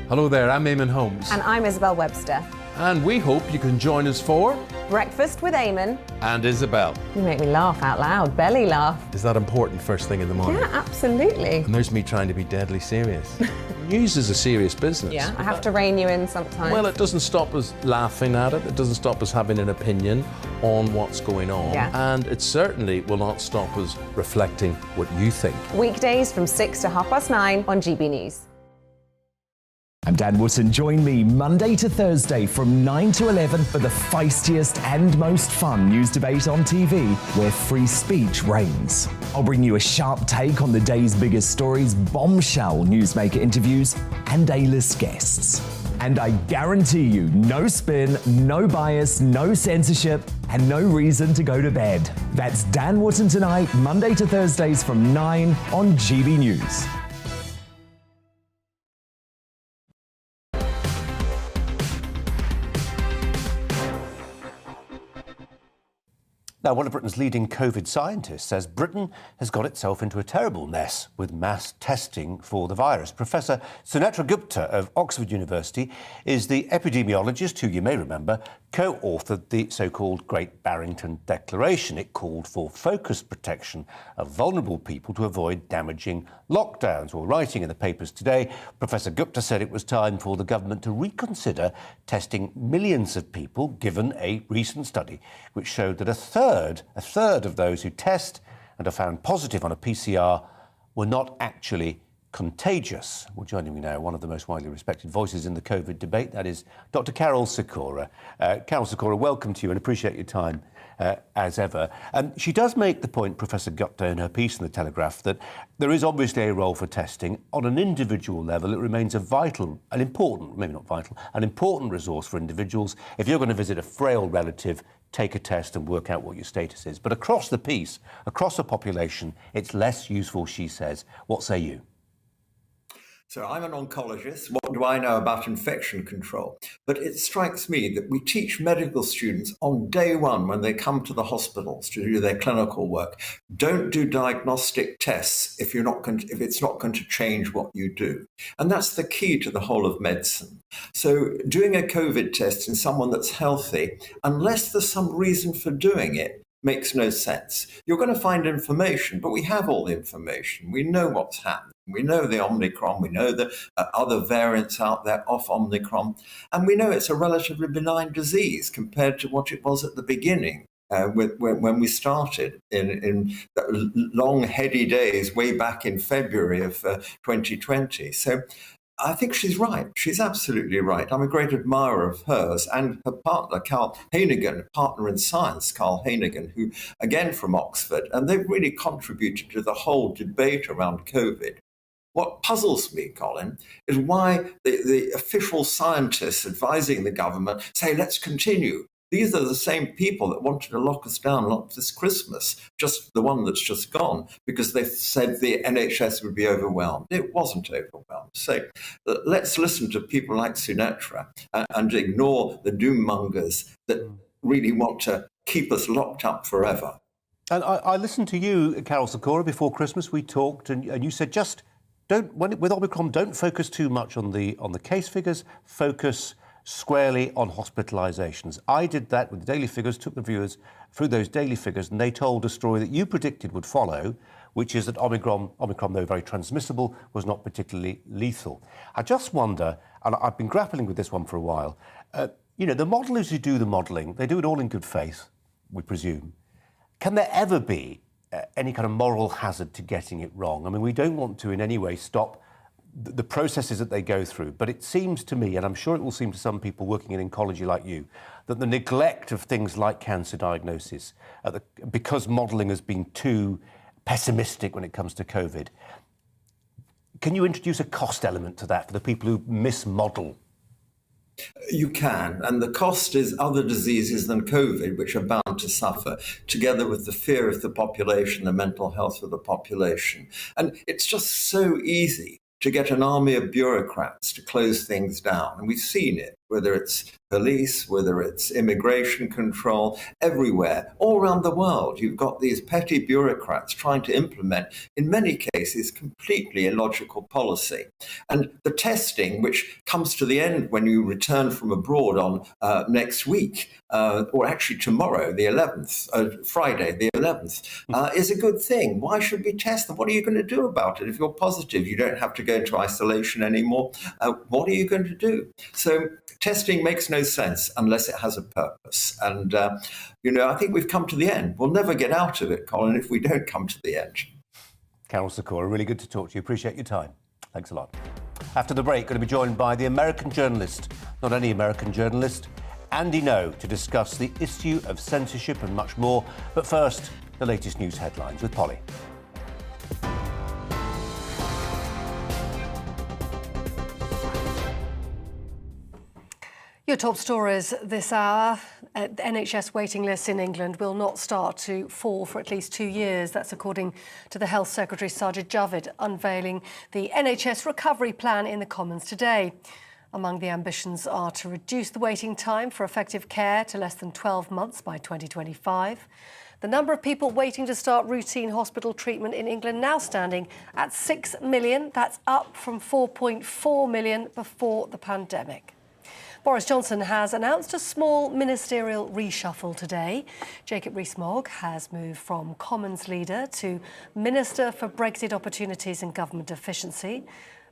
Hello there, I'm Eamon Holmes. And I'm Isabel Webster. And we hope you can join us for Breakfast with Eamon. And Isabel. You make me laugh out loud, belly laugh. Is that important first thing in the morning? Yeah, absolutely. And there's me trying to be deadly serious. News is a serious business. Yeah, I have to rein you in sometimes. Well, it doesn't stop us laughing at it. It doesn't stop us having an opinion on what's going on. Yeah. And it certainly will not stop us reflecting what you think. Weekdays from 6 to 9:30 on GB News. I'm Dan Wootton. Join me Monday to Thursday from 9 to 11 for the feistiest and most fun news debate on TV, where free speech reigns. I'll bring you a sharp take on the day's biggest stories, bombshell newsmaker interviews, and A-list guests. And I guarantee you, no spin, no bias, no censorship, and no reason to go to bed. That's Dan Wootton Tonight, Monday to Thursdays from 9 on GB News. Now, one of Britain's leading COVID scientists says Britain has got itself into a terrible mess with mass testing for the virus. Professor Sunetra Gupta of Oxford University is the epidemiologist who, you may remember, co-authored the so-called Great Barrington Declaration. It called for focused protection of vulnerable people to avoid damaging lockdowns. Well, writing in the papers today, Professor Gupta said it was time for the government to reconsider testing millions of people, given a recent study which showed that a third of those who test and are found positive on a PCR were not actually contagious. Well, joining me now, one of the most widely respected voices in the COVID debate, that is Dr. Carol Sikora. Carol Sikora, welcome to you and appreciate your time as ever. She does make the point, Professor Gupta, in her piece in The Telegraph, that there is obviously a role for testing. On an individual level, it remains an important resource for individuals. If you're going to visit a frail relative, take a test and work out what your status is. But across the piece, across the population, it's less useful, she says. What say you? So I'm an oncologist. What do I know about infection control? But it strikes me that we teach medical students on day one when they come to the hospitals to do their clinical work, don't do diagnostic tests if it's not going to change what you do. And that's the key to the whole of medicine. So doing a COVID test in someone that's healthy, unless there's some reason for doing it, makes no sense. You're going to find information, but we have all the information. We know what's happening. We know the Omicron, we know the other variants out there off Omicron, and we know it's a relatively benign disease compared to what it was at the beginning when we started in long, heady days way back in February of 2020. So I think she's right. She's absolutely right. I'm a great admirer of hers and her partner, Carl Heneghan, partner in science, Carl Heneghan, who, again, from Oxford, and they've really contributed to the whole debate around COVID. What puzzles me, Colin, is why the official scientists advising the government say, let's continue. These are the same people that wanted to lock us down this Christmas, just the one that's just gone, because they said the NHS would be overwhelmed. It wasn't overwhelmed. So let's listen to people like Sunetra and ignore the doom mongers that really want to keep us locked up forever. And I listened to you, Carol Sikora, before Christmas. We talked, and you said with Omicron, don't focus too much on the case figures. Focus squarely on hospitalisations. I did that with the daily figures, took the viewers through those daily figures, and they told a story that you predicted would follow, which is that Omicron, though very transmissible, was not particularly lethal. I just wonder, and I've been grappling with this one for a while, the modellers who do the modelling, they do it all in good faith, we presume. Can there ever be any kind of moral hazard to getting it wrong? I mean, we don't want to in any way stop the processes that they go through, but it seems to me, and I'm sure it will seem to some people working in oncology like you, that the neglect of things like cancer diagnosis, because modelling has been too pessimistic when it comes to COVID, Can you introduce a cost element to that for the people who mismodel? You can, and the cost is other diseases than COVID, which are bound to suffer, together with the fear of the population, the mental health of the population. And it's just so easy to get an army of bureaucrats to close things down. And we've seen it, whether it's police, whether it's immigration control, everywhere, all around the world. You've got these petty bureaucrats trying to implement, in many cases, completely illogical policy. And the testing, which comes to the end when you return from abroad on next week, or actually tomorrow, the 11th, Friday, the 11th, is a good thing. Why should we test them? What are you going to do about it? If you're positive, you don't have to go into isolation anymore. What are you going to do? So testing makes no sense unless it has a purpose. And, I think we've come to the end. We'll never get out of it, Colin, if we don't come to the end. Carol Sikora, really good to talk to you. Appreciate your time. Thanks a lot. After the break, going to be joined by the American journalist, not any American journalist, Andy No, to discuss the issue of censorship and much more. But first, the latest news headlines with Polly. Your top stories this hour. NHS waiting lists in England will not start to fall for at least 2 years. That's according to the Health Secretary Sajid Javid, unveiling the NHS recovery plan in the Commons today. Among the ambitions are to reduce the waiting time for effective care to less than 12 months by 2025. The number of people waiting to start routine hospital treatment in England now standing at 6 million. That's up from 4.4 million before the pandemic. Boris Johnson has announced a small ministerial reshuffle today. Jacob Rees-Mogg has moved from Commons leader to Minister for Brexit Opportunities and Government Efficiency.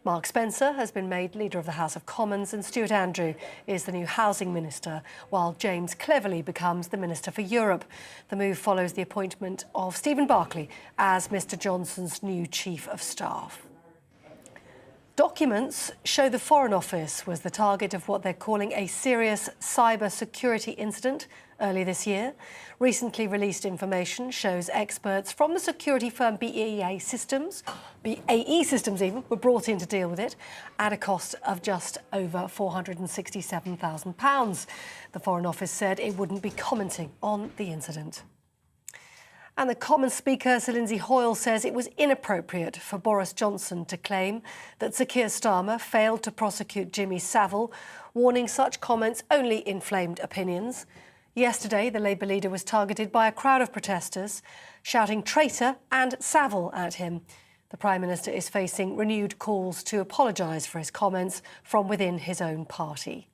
Mark Spencer has been made Leader of the House of Commons, and Stuart Andrew is the new Housing Minister, while James Cleverly becomes the Minister for Europe. The move follows the appointment of Stephen Barclay as Mr Johnson's new Chief of Staff. Documents show the Foreign Office was the target of what they're calling a serious cyber security incident early this year. Recently released information shows experts from the security firm BAE Systems even, were brought in to deal with it at a cost of just over £467,000. The Foreign Office said it wouldn't be commenting on the incident. And the Commons Speaker, Sir Lindsay Hoyle, says it was inappropriate for Boris Johnson to claim that Sir Keir Starmer failed to prosecute Jimmy Savile, warning such comments only inflamed opinions. Yesterday, the Labour leader was targeted by a crowd of protesters, shouting traitor and Savile at him. The Prime Minister is facing renewed calls to apologise for his comments from within his own party.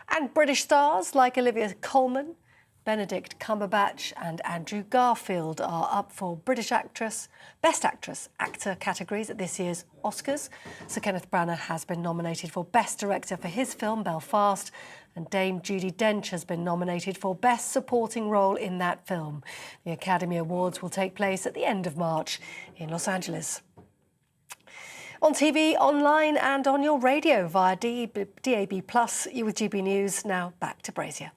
And British stars like Olivia Colman, Benedict Cumberbatch and Andrew Garfield are up for British Actress, Best Actress, Actor categories at this year's Oscars. Sir Kenneth Branagh has been nominated for Best Director for his film Belfast, and Dame Judi Dench has been nominated for Best Supporting Role in that film. The Academy Awards will take place at the end of March in Los Angeles. On TV, online and on your radio via DAB+, you're with GB News. Now back to Brazier.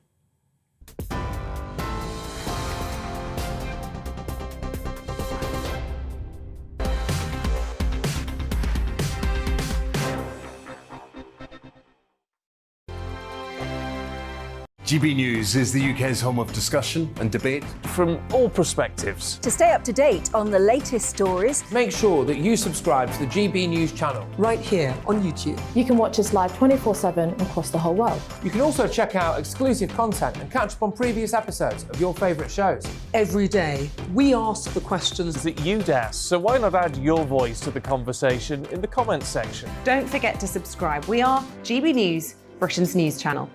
GB News is the UK's home of discussion and debate from all perspectives. To stay up to date on the latest stories, make sure that you subscribe to the GB News channel right here on YouTube. You can watch us live 24/7 across the whole world. You can also check out exclusive content and catch up on previous episodes of your favourite shows. Every day, we ask the questions that you'd ask, so why not add your voice to the conversation in the comments section? Don't forget to subscribe. We are GB News, Britain's news channel.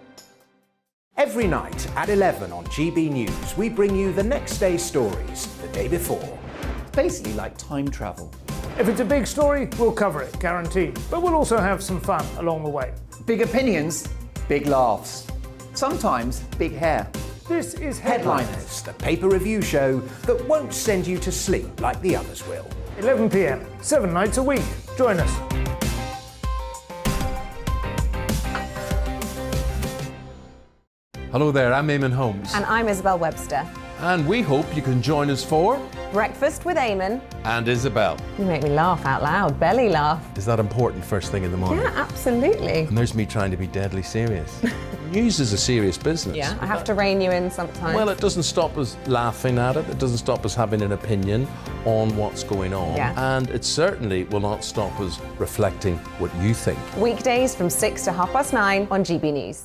Every night at 11 on GB News, we bring you the next day's stories the day before. Basically like time travel. If it's a big story, we'll cover it, guaranteed. But we'll also have some fun along the way. Big opinions, big laughs. Sometimes big hair. This is Headliners, the paper review show that won't send you to sleep like the others will. 11 p.m, 7 nights a week. Join us. Hello there, I'm Eamon Holmes. And I'm Isabel Webster. And we hope you can join us for Breakfast with Eamon and Isabel. You make me laugh out loud, belly laugh. Is that important first thing in the morning? Yeah, absolutely. And there's me trying to be deadly serious. News is a serious business. Yeah, I have to rein you in sometimes. Well, it doesn't stop us laughing at it. It doesn't stop us having an opinion on what's going on. Yeah. And it certainly will not stop us reflecting what you think. Weekdays from 6 to 9:30 on GB News.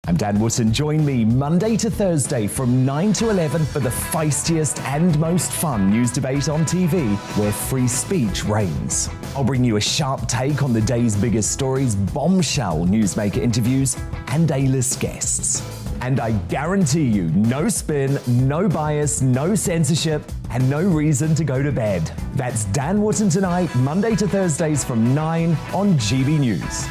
I'm Dan Wootton. Join me Monday to Thursday from 9 to 11 for the feistiest and most fun news debate on TV, where free speech reigns. I'll bring you a sharp take on the day's biggest stories, bombshell newsmaker interviews, and A-list guests. And I guarantee you, no spin, no bias, no censorship, and no reason to go to bed. That's Dan Wootton Tonight, Monday to Thursdays from 9 on GB News.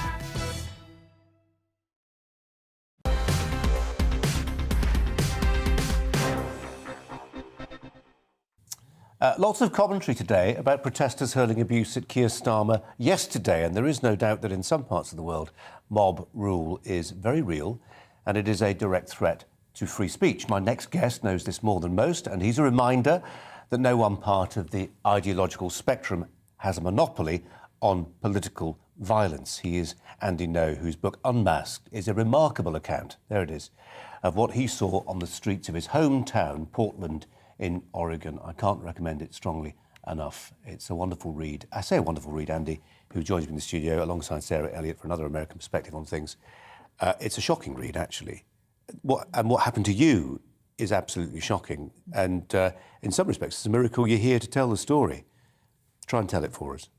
Lots of commentary today about protesters hurling abuse at Keir Starmer yesterday, and there is no doubt that in some parts of the world, mob rule is very real, and it is a direct threat to free speech. My next guest knows this more than most, and he's a reminder that no one part of the ideological spectrum has a monopoly on political violence. He is Andy No, whose book Unmasked is a remarkable account, there it is, of what he saw on the streets of his hometown, Portland, in Oregon. I can't recommend it strongly enough. It's a wonderful read. I say a wonderful read, Andy, who joins me in the studio alongside Sarah Elliott for another American perspective on things. It's a shocking read, actually. What happened to you is absolutely shocking. And in some respects, it's a miracle you're here to tell the story. Try and tell it for us.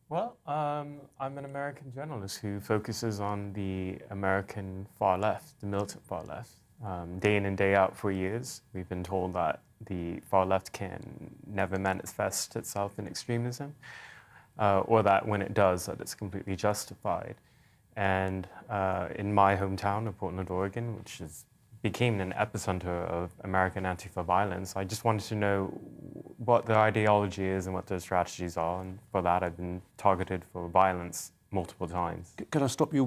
Well, I'm an American journalist who focuses on the American far left, the militant far left. Day in and day out for years, we've been told that the far left can never manifest itself in extremism, or that when it does, that it's completely justified. And in my hometown of Portland, Oregon, which became an epicenter of American Antifa violence, I just wanted to know what the ideology is and what their strategies are. And for that, I've been targeted for violence multiple times. Can I stop you?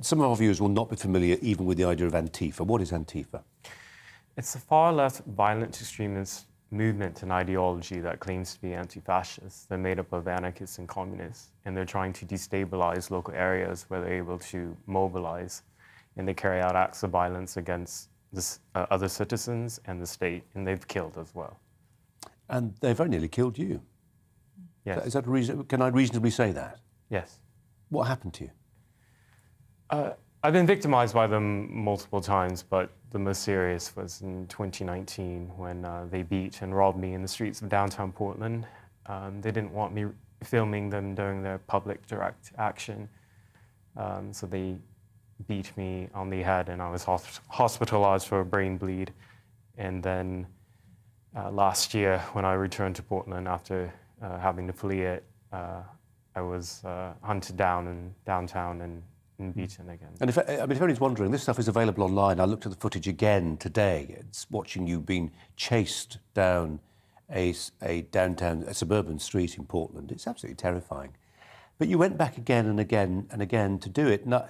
Some of our viewers will not be familiar even with the idea of Antifa. What is Antifa? It's a far-left violent extremist movement and ideology that claims to be anti-fascist. They're made up of anarchists and communists, and they're trying to destabilize local areas where they're able to mobilize, and they carry out acts of violence against other citizens and the state, and they've killed as well. And they've very nearly killed you. Yes. Is that a reason? Can I reasonably say that? Yes. What happened to you? I've been victimized by them multiple times, but the most serious was in 2019 when they beat and robbed me in the streets of downtown Portland. They didn't want me filming them during their public direct action, so they beat me on the head and I was hospitalized for a brain bleed. And then last year when I returned to Portland after having to flee it, I was hunted down in downtown and beaten again. And if anyone's wondering, this stuff is available online. I looked at the footage again today. It's watching you being chased down a suburban street in Portland. It's absolutely terrifying. But you went back again and again and again to do it. Now,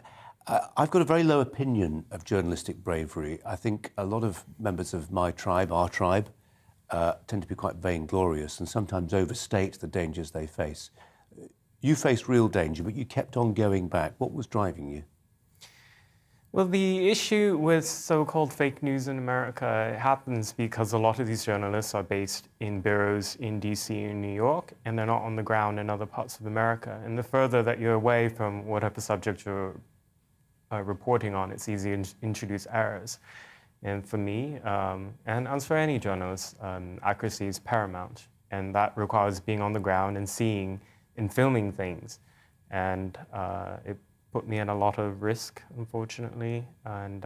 I've got a very low opinion of journalistic bravery. I think a lot of members of my tribe, our tribe, tend to be quite vainglorious and sometimes overstate the dangers they face. You faced real danger, but you kept on going back. What was driving you? Well, the issue with so-called fake news in America happens because a lot of these journalists are based in bureaus in DC and New York, and they're not on the ground in other parts of America. And the further that you're away from whatever subject you're reporting on, it's easy to introduce errors. And for me, and as for any journalist, accuracy is paramount. And that requires being on the ground and seeing and filming things. And it put me in a lot of risk, unfortunately. And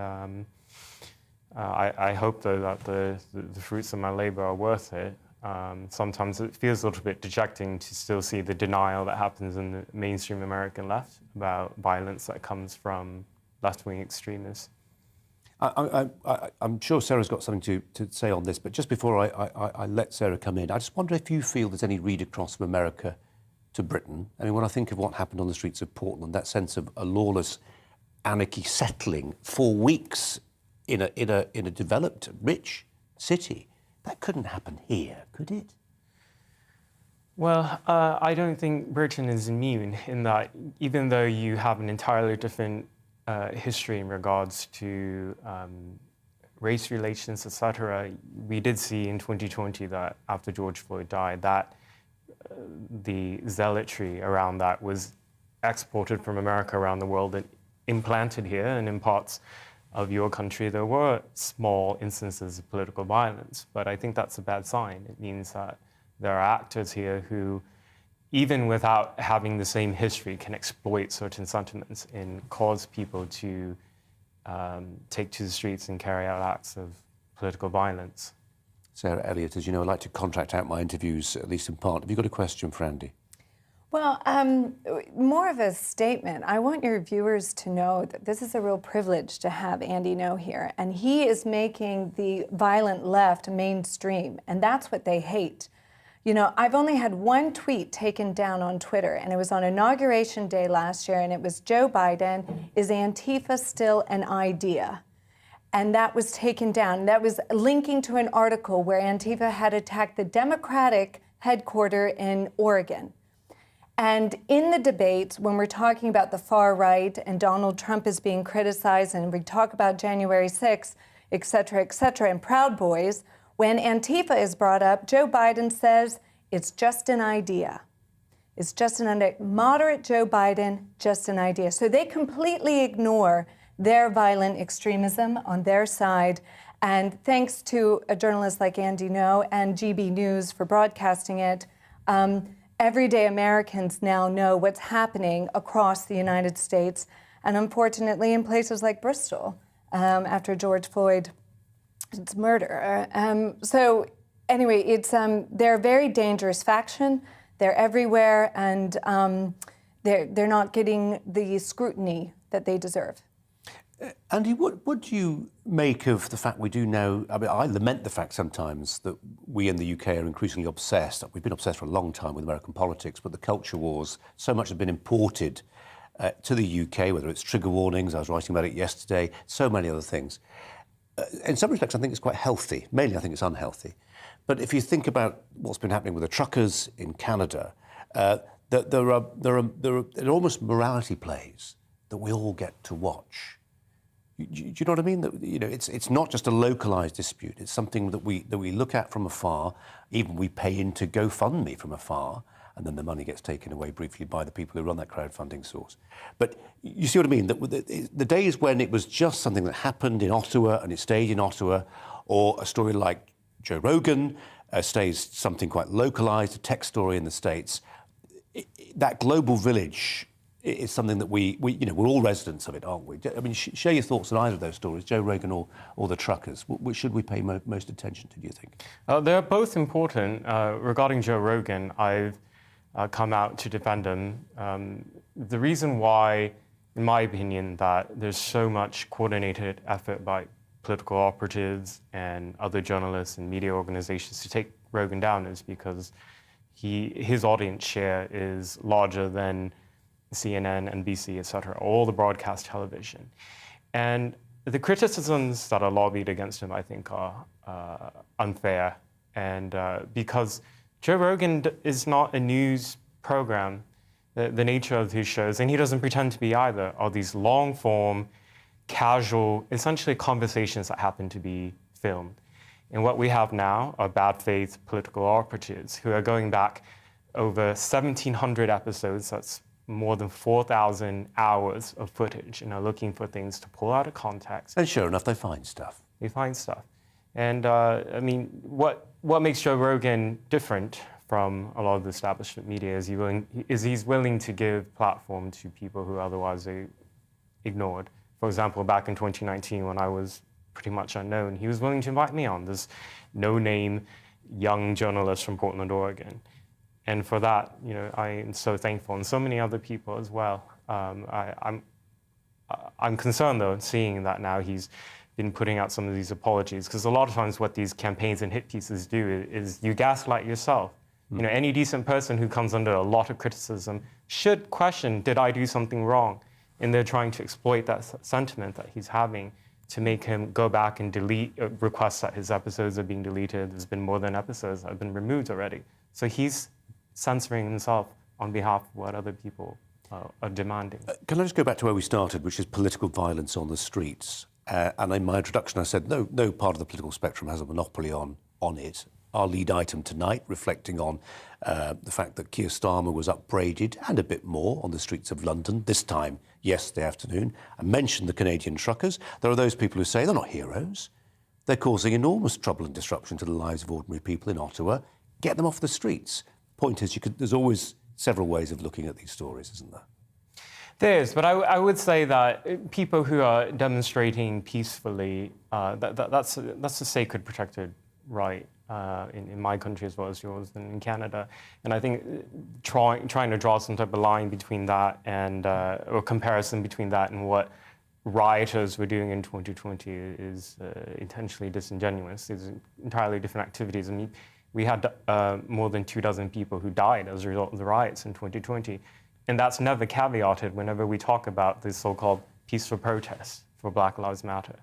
I hope, though, that the fruits of my labor are worth it. Sometimes it feels a little bit dejecting to still see the denial that happens in the mainstream American left about violence that comes from left-wing extremists. I'm sure Sarah's got something to say on this, but just before I let Sarah come in, I just wonder if you feel there's any read across from America to Britain. I mean, when I think of what happened on the streets of Portland, that sense of a lawless anarchy settling for weeks in a developed, rich city. That couldn't happen here, could it? Well, I don't think Britain is immune in that, even though you have an entirely different history in regards to race relations, etc., we did see in 2020 that after George Floyd died, that the zealotry around that was exported from America around the world and implanted here. And in parts of your country, there were small instances of political violence. But I think that's a bad sign. It means that there are actors here who, even without having the same history, can exploit certain sentiments and cause people to take to the streets and carry out acts of political violence. Sarah Elliott, as you know, I like to contract out my interviews, at least in part. Have you got a question for Andy? Well, more of a statement. I want your viewers to know that this is a real privilege to have Andy Ngo here, and he is making the violent left mainstream, and that's what they hate. You know, I've only had one tweet taken down on Twitter, and it was on Inauguration Day last year, and it was Joe Biden, is Antifa still an idea? And that was taken down. That was linking to an article where Antifa had attacked the Democratic headquarters in Oregon. And in the debate, when we're talking about the far right and Donald Trump is being criticized, and we talk about January 6th, et cetera, and Proud Boys, when Antifa is brought up, Joe Biden says, it's just an idea. It's just an idea. Moderate Joe Biden, just an idea. So they completely ignore their violent extremism on their side. And thanks to a journalist like Andy Ngo and GBNews for broadcasting it, everyday Americans now know what's happening across the United States, and unfortunately in places like Bristol, after George Floyd's murder. So anyway, it's they're a very dangerous faction. They're everywhere, and they're not getting the scrutiny that they deserve. Andy, what do you make of the fact we do now? I mean, I lament the fact sometimes that we in the UK are increasingly obsessed. We've been obsessed for a long time with American politics, but the culture wars, so much has been imported to the UK, whether it's trigger warnings, I was writing about it yesterday, so many other things. In some respects, I think it's quite healthy. Mainly, I think it's unhealthy. But if you think about what's been happening with the truckers in Canada, there are almost morality plays that we all get to watch. Do you know what I mean? That, you know, it's not just a localised dispute. It's something that we look at from afar. Even we pay into GoFundMe from afar, and then the money gets taken away briefly by the people who run that crowdfunding source. But you see what I mean? That the days when it was just something that happened in Ottawa and it stayed in Ottawa, or a story like Joe Rogan stays something quite localised, a tech story in the States. That global village is something that we you know, we're all residents of it, aren't we? I mean, share your thoughts on either of those stories, Joe Rogan or the truckers. Which should we pay most attention to, do you think? They're both important. Regarding Joe Rogan, I've come out to defend him. The reason why, in my opinion, that there's so much coordinated effort by political operatives and other journalists and media organizations to take Rogan down is because his audience share is larger than CNN, NBC, etc., all the broadcast television. And the criticisms that are lobbied against him, I think, are unfair. And because Joe Rogan is not a news program, the nature of his shows, and he doesn't pretend to be either, are these long-form, casual, essentially conversations that happen to be filmed. And what we have now are bad faith political operatives who are going back over 1,700 episodes, that's more than 4,000 hours of footage, and are looking for things to pull out of context. And sure enough, they find stuff. They find stuff. And I mean, what makes Joe Rogan different from a lot of the establishment media is he's willing to give platform to people who otherwise are ignored. For example, back in 2019, when I was pretty much unknown, he was willing to invite me on, this no-name young journalist from Portland, Oregon. And for that, you know, I am so thankful, and so many other people as well. I'm concerned, though, seeing that now he's been putting out some of these apologies, because a lot of times what these campaigns and hit pieces do is you gaslight yourself. You know, any decent person who comes under a lot of criticism should question, did I do something wrong? And they're trying to exploit that sentiment that he's having to make him go back and delete requests that his episodes are being deleted. There's been more than episodes that have been removed already. So he's censoring himself on behalf of what other people are demanding. Can I just go back to where we started, which is political violence on the streets? And in my introduction, I said no part of the political spectrum has a monopoly on it. Our lead item tonight, reflecting on the fact that Keir Starmer was upbraided and a bit more on the streets of London, this time yesterday afternoon. I mentioned the Canadian truckers. There are those people who say they're not heroes. They're causing enormous trouble and disruption to the lives of ordinary people in Ottawa. Get them off the streets. Point is, there's always several ways of looking at these stories, isn't there? There is, but I would say that people who are demonstrating peacefully, that's a sacred protected right in my country as well as yours and in Canada. And I think trying to draw some type of line between that and, or comparison between that and what rioters were doing in 2020 is intentionally disingenuous. These are entirely different activities. I mean, we had more than 24 people who died as a result of the riots in 2020. And that's never caveated whenever we talk about the so-called peaceful protests for Black Lives Matter.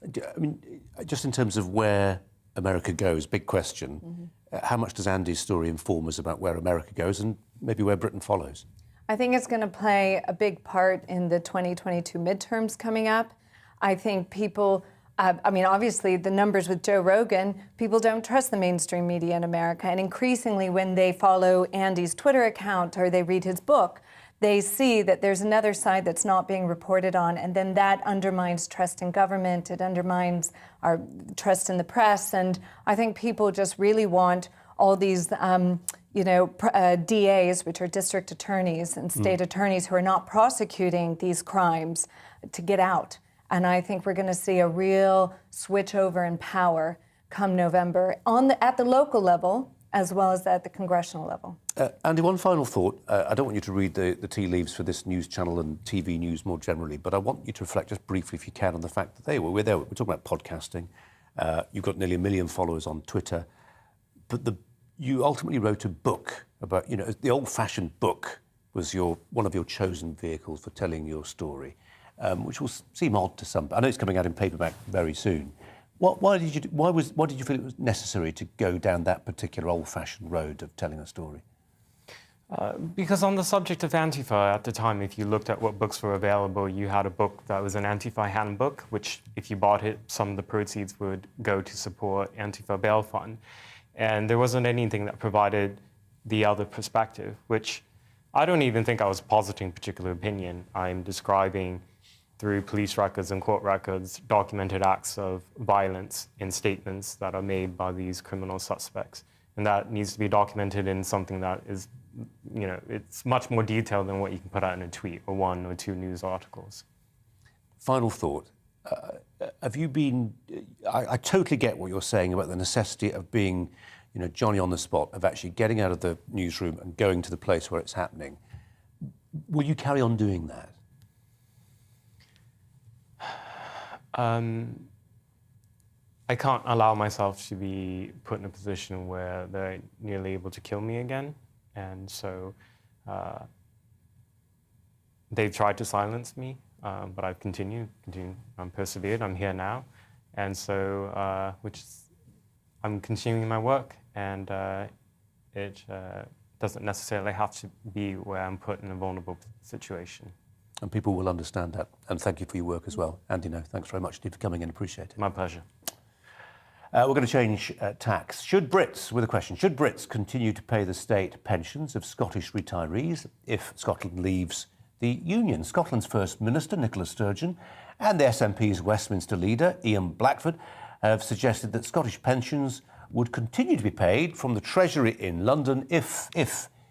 I mean, just in terms of where America goes, big question. How much does Andy's story inform us about where America goes and maybe where Britain follows? I think it's going to play a big part in the 2022 midterms coming up. I think people, I mean, obviously the numbers with Joe Rogan, people don't trust the mainstream media in America. And increasingly when they follow Andy's Twitter account or they read his book, they see that there's another side that's not being reported on, and then that undermines trust in government, it undermines our trust in the press, and I think people just really want all these, DAs, which are district attorneys, and state attorneys who are not prosecuting these crimes to get out. And I think we're going to see a real switch over in power come November at the local level, as well as at the congressional level. Andy, one final thought. I don't want you to read the tea leaves for this news channel and TV news more generally, but I want you to reflect just briefly, if you can, on the fact that we're talking about podcasting. You've got nearly 1 million followers on Twitter, but you ultimately wrote a book about, the old-fashioned book was one of your chosen vehicles for telling your story, which will seem odd to some. I know it's coming out in paperback very soon. Why did you feel it was necessary to go down that particular old-fashioned road of telling a story? Because on the subject of Antifa at the time, if you looked at what books were available, you had a book that was an Antifa handbook, which if you bought it, some of the proceeds would go to support Antifa Bail Fund. And there wasn't anything that provided the other perspective, which I don't even think I was positing a particular opinion. I'm describing through police records and court records, documented acts of violence in statements that are made by these criminal suspects. And that needs to be documented in something that is, it's much more detailed than what you can put out in a tweet or 1 or 2 news articles. Final thought. Have you been... I totally get what you're saying about the necessity of being, Johnny on the spot, of actually getting out of the newsroom and going to the place where it's happening. Will you carry on doing that? I can't allow myself to be put in a position where they're nearly able to kill me again. And so they've tried to silence me, but I've continued. I'm persevered. I'm here now. And so, I'm continuing my work, and it doesn't necessarily have to be where I'm put in a vulnerable situation. And people will understand that. And thank you for your work as well. Andy, thanks very much indeed for coming in. Appreciate it. My pleasure. We're going to change tack. Should Brits continue to pay the state pensions of Scottish retirees if Scotland leaves the Union? Scotland's First Minister, Nicola Sturgeon, and the SNP's Westminster leader, Ian Blackford, have suggested that Scottish pensions would continue to be paid from the Treasury in London if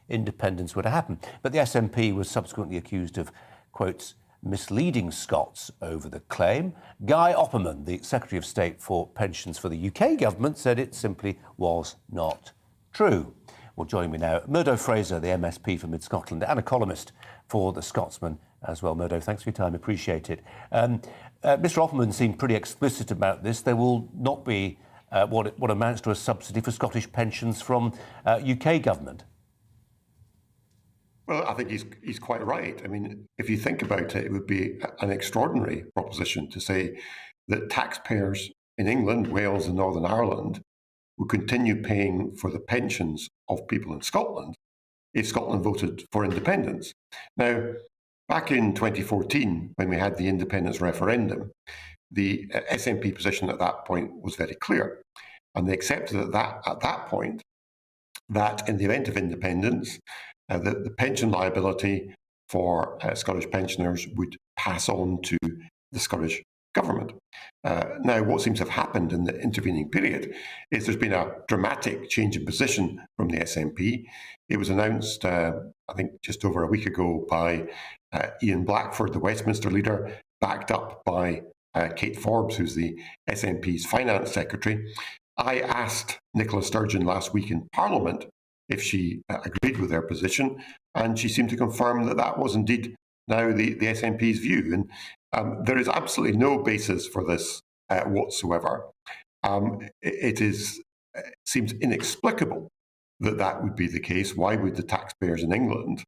independence were to happen. But the SNP was subsequently accused of, quotes, misleading Scots over the claim. Guy Opperman, the Secretary of State for Pensions for the UK government, said it simply was not true. Well, joining me now, Murdo Fraser, the MSP for Mid-Scotland and a columnist for The Scotsman as well. Murdo, thanks for your time, appreciate it. Mr Opperman seemed pretty explicit about this. There will not be what amounts to a subsidy for Scottish pensions from UK government. Well, I think he's quite right. I mean, if you think about it, it would be an extraordinary proposition to say that taxpayers in England, Wales and Northern Ireland will continue paying for the pensions of people in Scotland if Scotland voted for independence. Now, back in 2014, when we had the independence referendum, the SNP position at that point was very clear. And they accepted at that point that in the event of independence, the pension liability for Scottish pensioners would pass on to the Scottish government. Now, what seems to have happened in the intervening period is there's been a dramatic change in position from the SNP. It was announced, I think, just over a week ago by Ian Blackford, the Westminster leader, backed up by Kate Forbes, who's the SNP's finance secretary. I asked Nicola Sturgeon last week in Parliament if she agreed with their position, and she seemed to confirm that that was indeed now the SNP's view. And there is absolutely no basis for this whatsoever. It seems inexplicable that that would be the case. Why would the taxpayers in England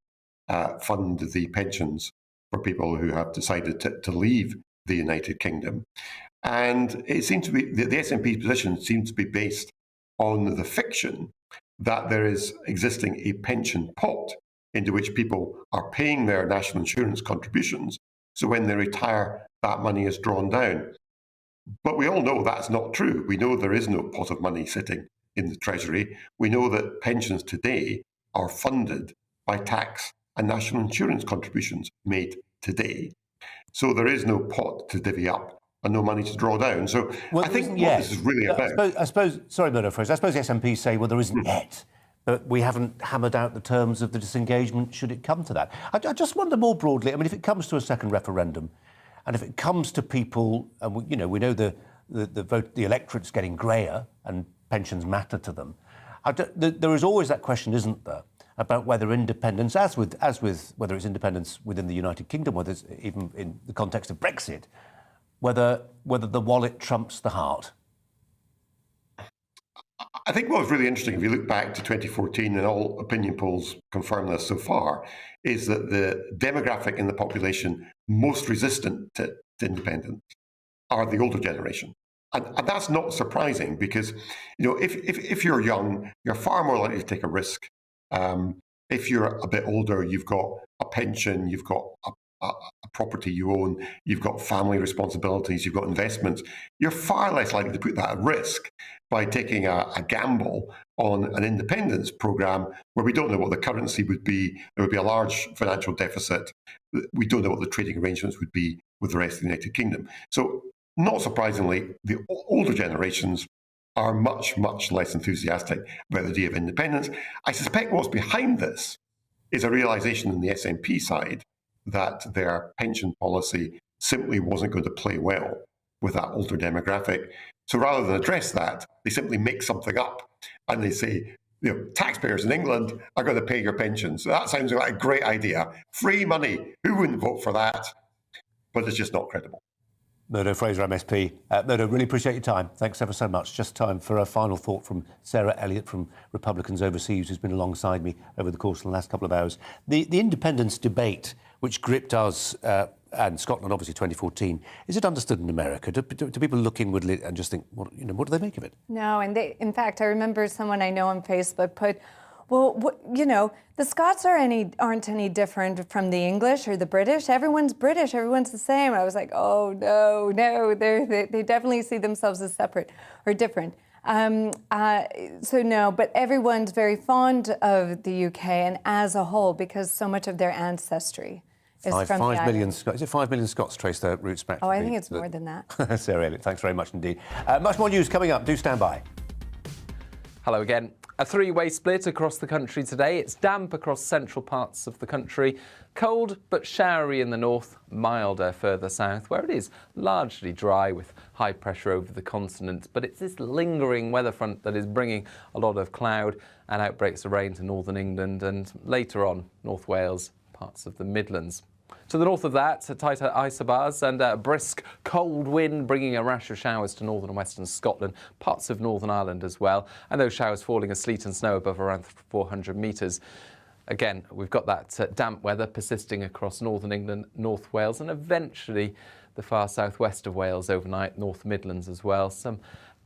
fund the pensions for people who have decided to leave the United Kingdom? And it seems to be, the SNP's position seems to be based on the fiction that there is existing a pension pot into which people are paying their national insurance contributions. So when they retire, that money is drawn down. But we all know that's not true. We know there is no pot of money sitting in the Treasury. We know that pensions today are funded by tax and national insurance contributions made today. So there is no pot to divvy up and no money to draw down. So I think what this is really about... I suppose, sorry, Murdo Fraser, I suppose the SNP say, well, there isn't yet, but we haven't hammered out the terms of the disengagement should it come to that. I just wonder more broadly, I mean, if it comes to a second referendum, and if it comes to people, and we know the electorate's getting greyer and pensions matter to them, there is always that question, isn't there, about whether independence, as with whether it's independence within the United Kingdom, whether it's even in the context of Brexit, whether the wallet trumps the heart. I think what was really interesting, if you look back to 2014, and all opinion polls confirm this so far, is that the demographic in the population most resistant to independence are the older generation. And that's not surprising because, if you're young, you're far more likely to take a risk. If you're a bit older, you've got a pension, you've got a property you own, you've got family responsibilities, you've got investments, you're far less likely to put that at risk by taking a gamble on an independence programme where we don't know what the currency would be. There would be a large financial deficit. We don't know what the trading arrangements would be with the rest of the United Kingdom. So, not surprisingly, the older generations are much, much less enthusiastic about the idea of independence. I suspect what's behind this is a realisation on the SNP side that their pension policy simply wasn't going to play well with that older demographic. So rather than address that, they simply make something up and they say, taxpayers in England are going to pay your pensions. So that sounds like a great idea. Free money. Who wouldn't vote for that? But it's just not credible. Murdo Fraser, MSP. Murdo, really appreciate your time. Thanks ever so much. Just time for a final thought from Sarah Elliott from Republicans Overseas, who's been alongside me over the course of the last couple of hours. The independence debate, which gripped us and Scotland, obviously 2014, is it understood in America? Do people look inwardly and just think, what do they make of it? No, and in fact, I remember someone I know on Facebook put, well, the Scots aren't any different from the English or the British. Everyone's British. Everyone's the same. I was like, oh, no. They definitely see themselves as separate or different. So no, but everyone's very fond of the UK and as a whole because so much of their ancestry is from 5 million Scots. Is it 5 million Scots trace their roots back? Oh, I think it's more than that. Sarah Elliott, thanks very much indeed. Much more news coming up. Do stand by. Hello again. A three-way split across the country today. It's damp across central parts of the country, cold but showery in the north, milder further south, where it is largely dry with high pressure over the continent. But it's this lingering weather front that is bringing a lot of cloud and outbreaks of rain to northern England and later on North Wales, parts of the Midlands. To the north of that, tighter isobars and a brisk cold wind bringing a rash of showers to northern and western Scotland, parts of Northern Ireland as well, and those showers falling as sleet and snow above around 400 metres. Again, we've got that damp weather persisting across northern England, North Wales, and eventually the far southwest of Wales overnight, North Midlands as well. Some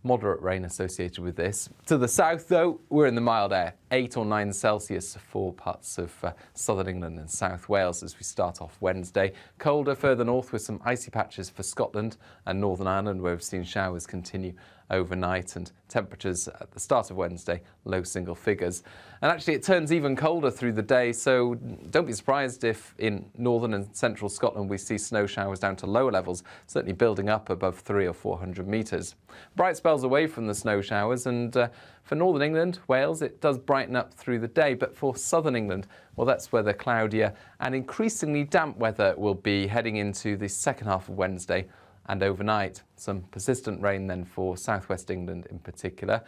moderate rain associated with this. To the south, though, we're in the mild air, 8 or 9 Celsius for parts of southern England and South Wales as we start off Wednesday. Colder further north with some icy patches for Scotland and Northern Ireland, where we've seen showers continue overnight, and temperatures at the start of Wednesday, low single figures. And actually it turns even colder through the day, so don't be surprised if in northern and central Scotland we see snow showers down to lower levels, certainly building up above 300 or 400 metres. Bright spells away from the snow showers, and for northern England, Wales, it does brighten up through the day, but for southern England, well, that's where the cloudier and increasingly damp weather will be heading into the second half of Wednesday and overnight. Some persistent rain then for southwest England in particular.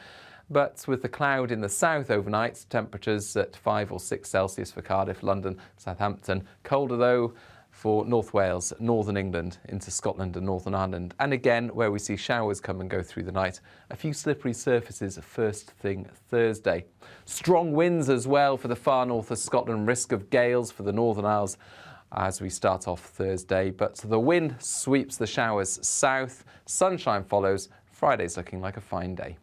But with the cloud in the south overnight, temperatures at 5 or 6 Celsius for Cardiff, London, Southampton. Colder though for North Wales, northern England, into Scotland and Northern Ireland. And again, where we see showers come and go through the night, a few slippery surfaces first thing Thursday. Strong winds as well for the far north of Scotland, risk of gales for the Northern Isles as we start off Thursday, but the wind sweeps the showers south, sunshine follows. Friday's looking like a fine day.